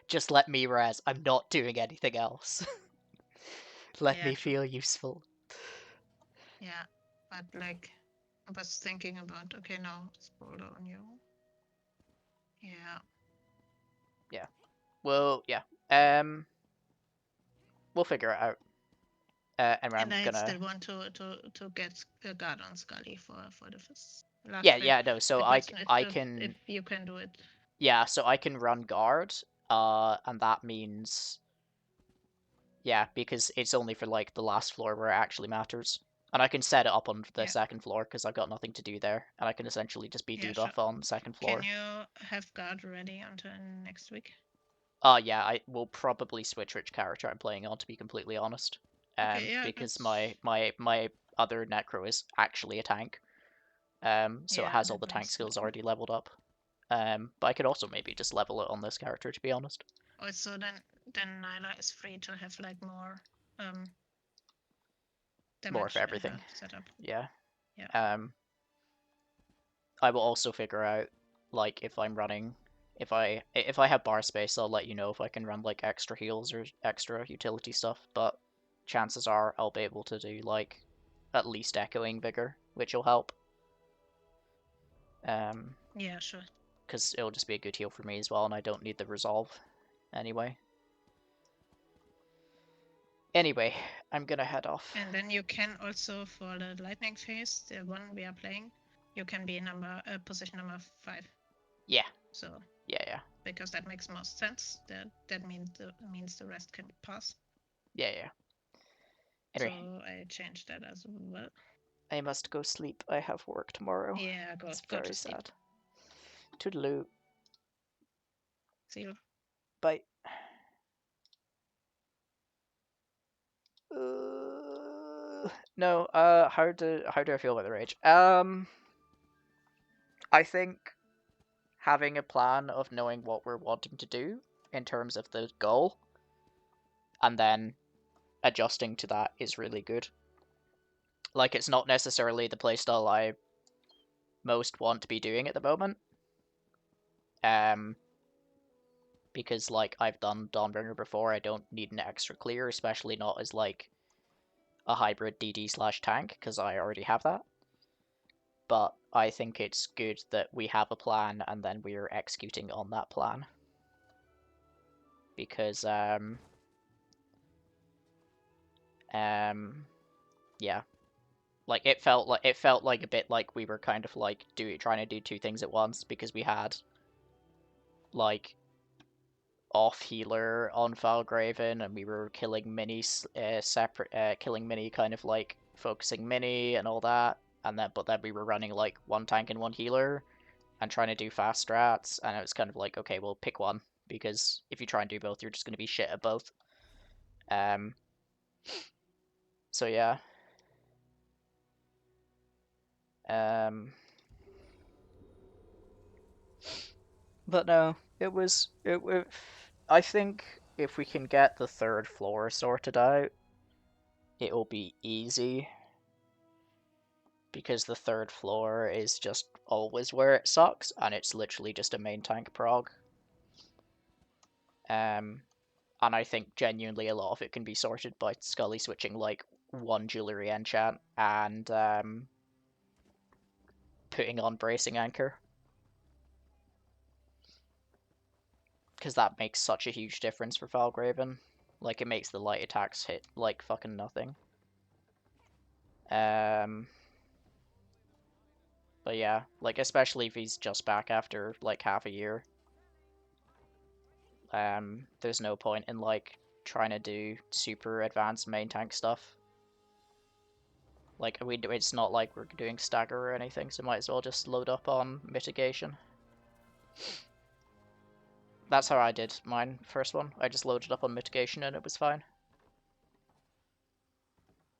just let me res. I'm not doing anything else. Let yeah, me true. feel useful. Yeah, but like I was thinking about okay now it's boulder on you. Yeah. Well, yeah. We'll figure it out. And I'm And I gonna. still want to get a guard on Scully for the first last Yeah, bit. yeah, no. So The I question is I just can. if you can do it. Yeah, so I can run guard. And that means. Yeah, because it's only for like the last floor where it actually matters. And I can set it up on the Yeah. second floor because I've got nothing to do there, and I can essentially just be Yeah, debuff sure. on the second floor. Can you have guard ready until next week? Yeah, I will probably switch which character I'm playing on, to be completely honest. Okay, yeah, Because that's my other necro is actually a tank. So it yeah, has all that the tank was skills already leveled up. But I could also maybe just level it on this character, to be honest. also then Nyla is free to have like more damage More of in everything. her setup. Yeah. Yeah. I will also figure out like if I'm running if I have bar space, I'll let you know if I can run like extra heals or extra utility stuff, but chances are I'll be able to do like at least echoing vigor, which will help. Yeah, sure. Because it'll just be a good heal for me as well, and I don't need the resolve anyway. Anyway, I'm gonna head off. And then you can also for the lightning phase, the one we are playing, you can be position number 5. Yeah. So Yeah. because that makes most sense. That means the rest can pass. Yeah. Anyway, so I changed that as well. I must go sleep. I have work tomorrow. Yeah, go very to sleep. sad. Toodaloo. See you. Bye. No. How do I feel about the rage? I think having a plan of knowing what we're wanting to do in terms of the goal, and then adjusting to that is really good. Like, it's not necessarily the playstyle I most want to be doing at the moment. Because like I've done Dawnbringer before, I don't need an extra clear, especially not as like a hybrid DD/tank, because I already have that. But I think it's good that we have a plan and then we're executing on that plan. Because yeah. Like it felt like a bit like we were kind of like trying to do two things at once, because we had like off healer on Valgraven, and we were killing mini killing mini kind of like focusing mini and all that, and then we were running like one tank and one healer and trying to do fast strats, and it was kind of like, okay, well, pick one, because if you try and do both, you're just going to be shit at both. So yeah. But no, I think if we can get the third floor sorted out, it will be easy. Because the third floor is just always where it sucks, and it's literally just a main tank prog. And I think genuinely a lot of it can be sorted by Scully switching like one jewelry enchant and putting on bracing anchor. Because that makes such a huge difference for Valgraven. Like, it makes the light attacks hit like fucking nothing. But yeah, like, especially if he's just back after like half a year. There's no point in like trying to do super advanced main tank stuff. Like, it's not like we're doing stagger or anything, so might as well just load up on mitigation. That's how I did mine first one. I just loaded up on mitigation and it was fine.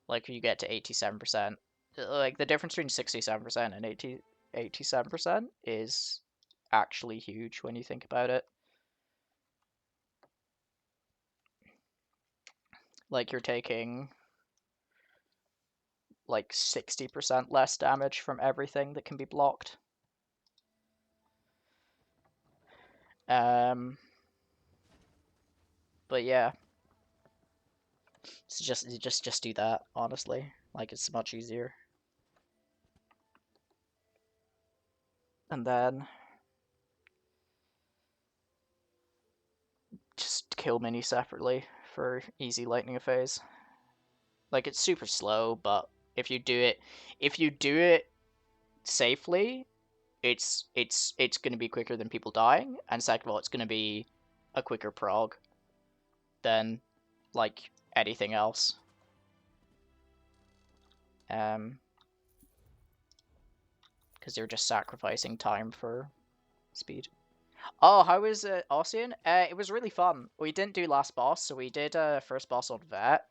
Like, you get to 87%. Like, the difference between 67% and 87% is actually huge when you think about it. Like you're taking like 60% less damage from everything that can be blocked. But yeah, so just do that. Honestly, like it's much easier. And then just kill mini separately for easy lightning phase. Like it's super slow, but if you do it safely, it's gonna be quicker than people dying, and second of all, it's gonna be a quicker prog than like anything else. Because you're just sacrificing time for speed. Oh, how was Ossian? It was really fun. We didn't do last boss, so we did first boss on Vet.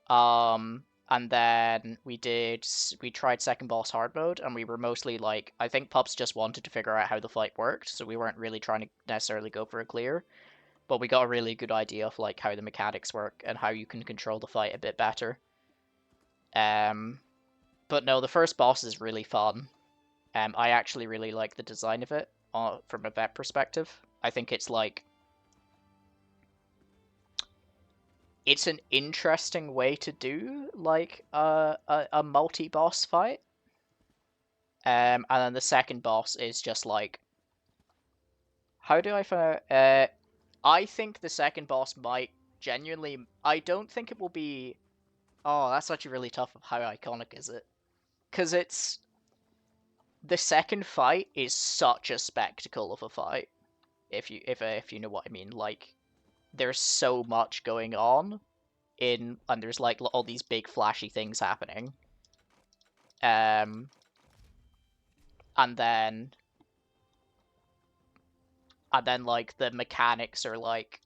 And then we tried second boss hard mode, and we were mostly like, I think Pups just wanted to figure out how the fight worked, so we weren't really trying to necessarily go for a clear. But we got a really good idea of like how the mechanics work and how you can control the fight a bit better. But no, the first boss is really fun. I actually really like the design of it from a vet perspective. I think it's like it's an interesting way to do like a multi-boss fight. And then the second boss is just like, how do I find? I think the second boss might genuinely. I don't think it will be. Oh, that's actually really tough. How iconic is it? Because it's the second fight is such a spectacle of a fight. If you know what I mean, like there's so much going on and there's like all these big flashy things happening. And then like the mechanics are like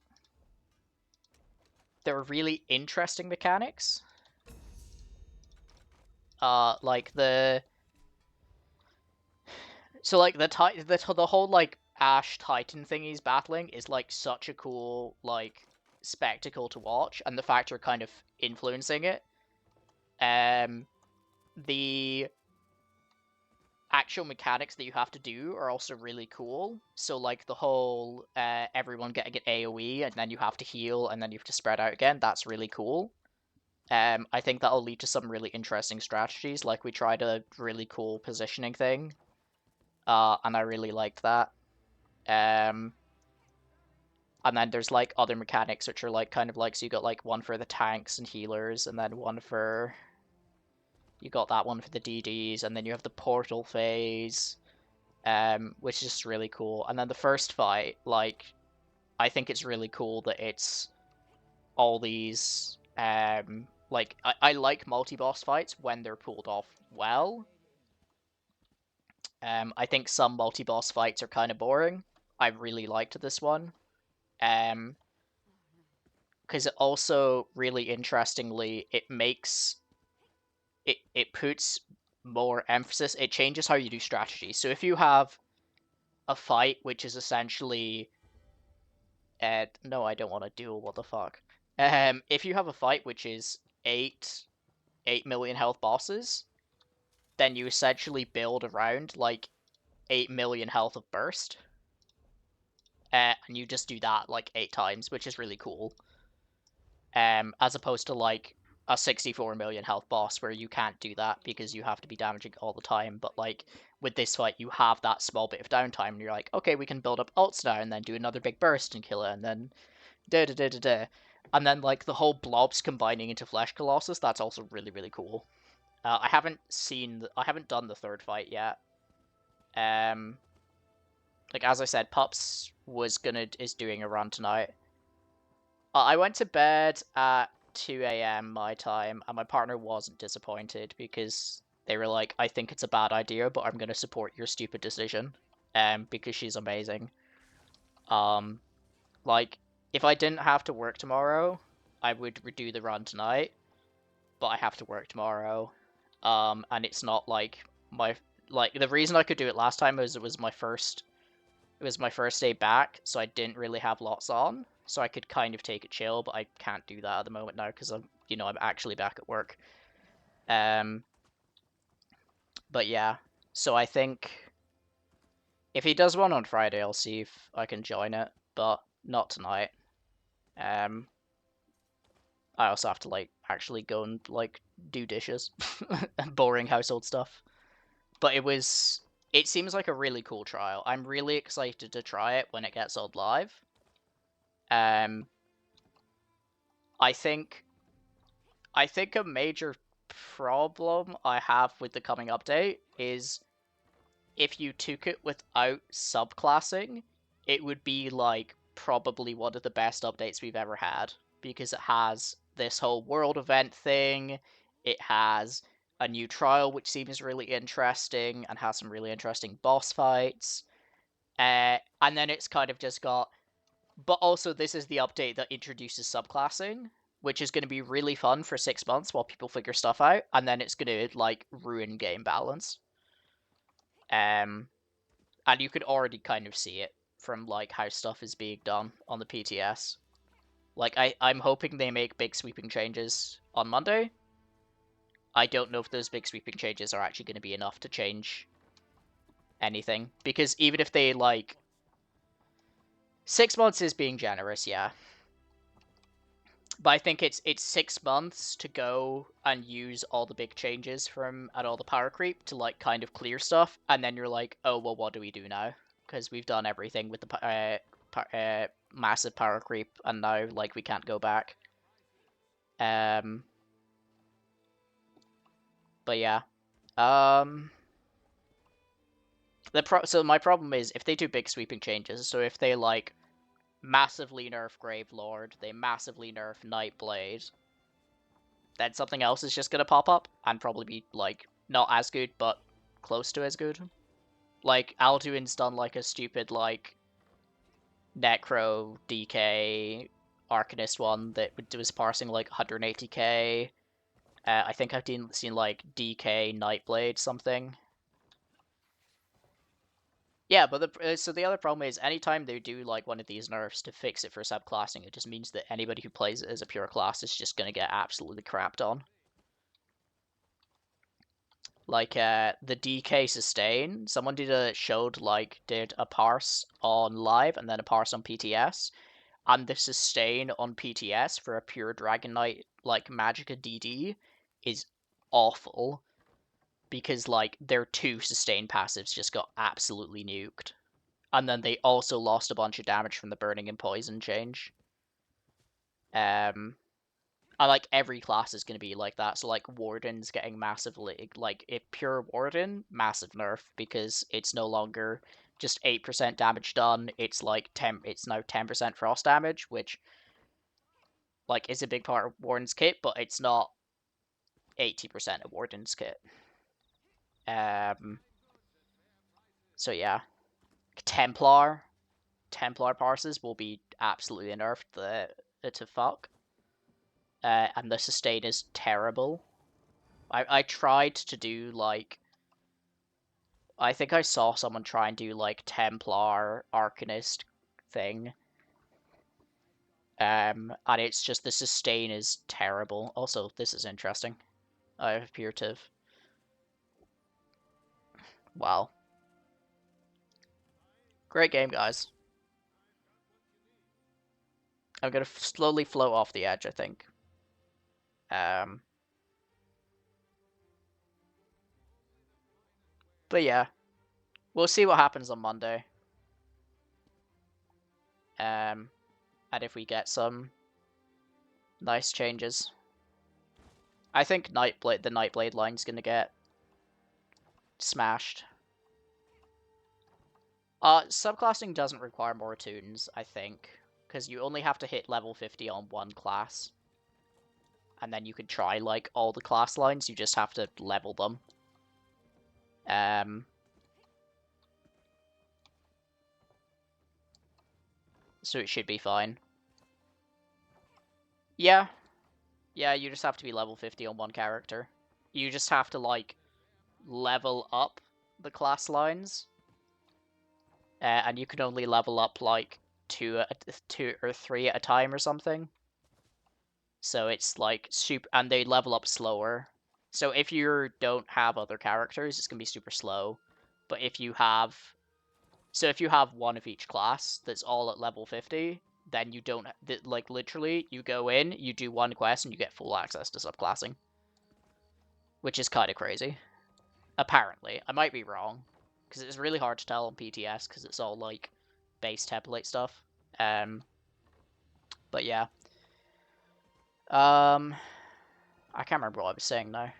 they're really interesting mechanics. Like the whole like Ash Titan thing he's battling is like such a cool like spectacle to watch, and the fact you're kind of influencing it. The actual mechanics that you have to do are also really cool. So like the whole everyone getting an AoE and then you have to heal and then you have to spread out again, that's really cool. I think that'll lead to some really interesting strategies. Like we tried a really cool positioning thing, and I really liked that. And then there's like other mechanics which are like kind of like, so you got like one for the tanks and healers, and then one for you got that one for the DDs, and then you have the portal phase, which is just really cool. And then the first fight, like I think it's really cool that it's all these like I like multi-boss fights when they're pulled off well. I think some multi-boss fights are kind of boring. I really liked this one. Because it also really interestingly it puts more emphasis. It changes how you do strategy. So if you have a fight which is essentially no, I don't want to duel, what the fuck. If you have a fight which is 8 million health bosses, then you essentially build around like 8 million health of burst. And you just do that like 8 times, which is really cool. As opposed to like a 64 million health boss where you can't do that because you have to be damaging all the time. But like with this fight, you have that small bit of downtime, and you're like, okay, we can build up ults now and then do another big burst and kill it, and then and then like the whole blobs combining into Flesh Colossus. That's also really really cool. I haven't done the third fight yet. Like as I said, Pups is doing a run tonight. I went to bed at 2 a.m. my time, and my partner wasn't disappointed because they were like, I think it's a bad idea, but I'm going to support your stupid decision, because she's amazing. Like, if I didn't have to work tomorrow, I would redo the run tonight, but I have to work tomorrow, and it's not like the reason I could do it last time was it was my first It was my first day back, so I didn't really have lots on, so I could kind of take it chill, but I can't do that at the moment now because I'm actually back at work. But yeah, so I think if he does one on Friday, I'll see if I can join it, but not tonight. I also have to like actually go and like do dishes, boring household stuff. But it seems like a really cool trial. I'm really excited to try it when it gets on live. I think a major problem I have with the coming update is if you took it without subclassing, it would be like probably one of the best updates we've ever had, because it has this whole world event thing, it has a new trial which seems really interesting and has some really interesting boss fights, and then it's kind of just got, but also this is the update that introduces subclassing, which is going to be really fun for 6 months while people figure stuff out, and then it's going to like ruin game balance. And you could already kind of see it from like how stuff is being done on the PTS. Like I'm hoping they make big sweeping changes on Monday. I don't know if those big sweeping changes are actually going to be enough to change anything, because even if they like 6 months is being generous, yeah. But I think it's 6 months to go and use all the big changes and all the power creep to like kind of clear stuff, and then you're like, oh well, what do we do now? Because we've done everything with the massive power creep, and now like we can't go back. But yeah, so my problem is if they do big sweeping changes. So if they like massively nerf Gravelord, they massively nerf Nightblade, then something else is just gonna pop up and probably be like not as good, but close to as good. Like Alduin's done like a stupid like Necro DK Arcanist one that was parsing like 180k. I think I've seen like DK Nightblade something. Yeah, but so the other problem is anytime they do like one of these nerfs to fix it for subclassing, it just means that anybody who plays it as a pure class is just gonna get absolutely crapped on. Like the DK sustain, someone did a parse on live and then a parse on PTS, and the sustain on PTS for a pure Dragon Knight like Magicka DD is awful, because like their 2 sustain passives just got absolutely nuked, and then they also lost a bunch of damage from the burning and poison change. I like every class is going to be like that. So like Warden's getting massively, like a pure Warden, massive nerf, because it's no longer just 8% damage done. It's like it's now 10% frost damage, which like is a big part of Warden's kit, but it's not 80% of Warden's kit. So yeah, Templar parses will be absolutely nerfed to fuck. And the sustain is terrible. I tried to do like, I think I saw someone try and do like Templar Arcanist thing. And it's just the sustain is terrible. Also, this is interesting. I appear to have... Wow. Great game, guys. I'm gonna slowly float off the edge, I think. But yeah, we'll see what happens on Monday. And if we get some nice changes. I think the Nightblade line's gonna get smashed. Subclassing doesn't require more tunes, I think, because you only have to hit level 50 on one class. And then you can try, like, all the class lines, you just have to level them. So it should be fine. Yeah. Yeah, you just have to be level 50 on one character. You just have to, like, level up the class lines. and you can only level up like two or three at a time or something. So it's like super, and they level up slower. So if you don't have other characters, it's gonna be super slow. But if you have, so if you have one of each class that's all at level 50, then you don't, like literally, you go in, you do one quest, and you get full access to subclassing. Which is kind of crazy. Apparently. I might be wrong. Because it's really hard to tell on PTS, because it's all like base template stuff. But yeah. I can't remember what I was saying now.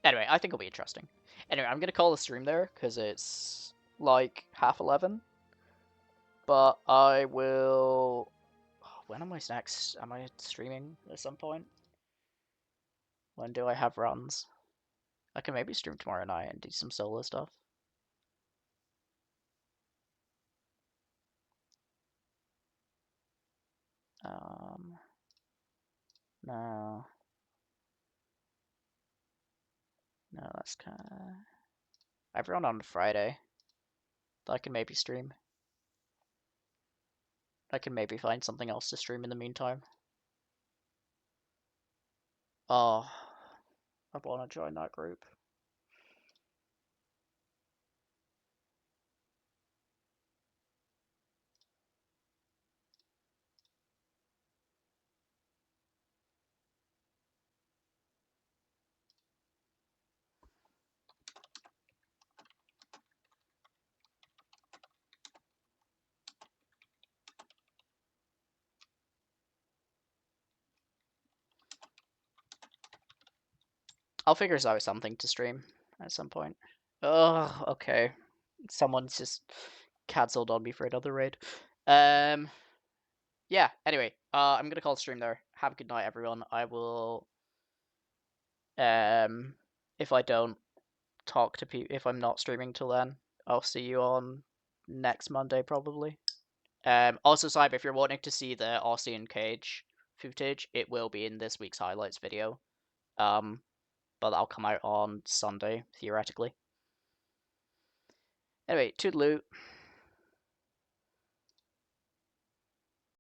Anyway, I think it'll be interesting. Anyway, I'm gonna call the stream there because it's like 11:30. But I will. When am I next? Am I streaming at some point? When do I have runs? I can maybe stream tomorrow night and do some solo stuff. No. No, that's kind of... I've run on Friday. I can maybe stream. I can maybe find something else to stream in the meantime. Oh, I want to join that group. I'll figure out something to stream at some point. Oh, okay. Someone's just cancelled on me for another raid. Yeah, anyway, I'm gonna call the stream there. Have a good night, everyone. I will, if I don't talk to people, if I'm not streaming till then, I'll see you on next Monday, probably. Also, Cyber, if you're wanting to see the Aussie and Cage footage, it will be in this week's highlights video. But that'll come out on Sunday, theoretically. Anyway, toodaloo.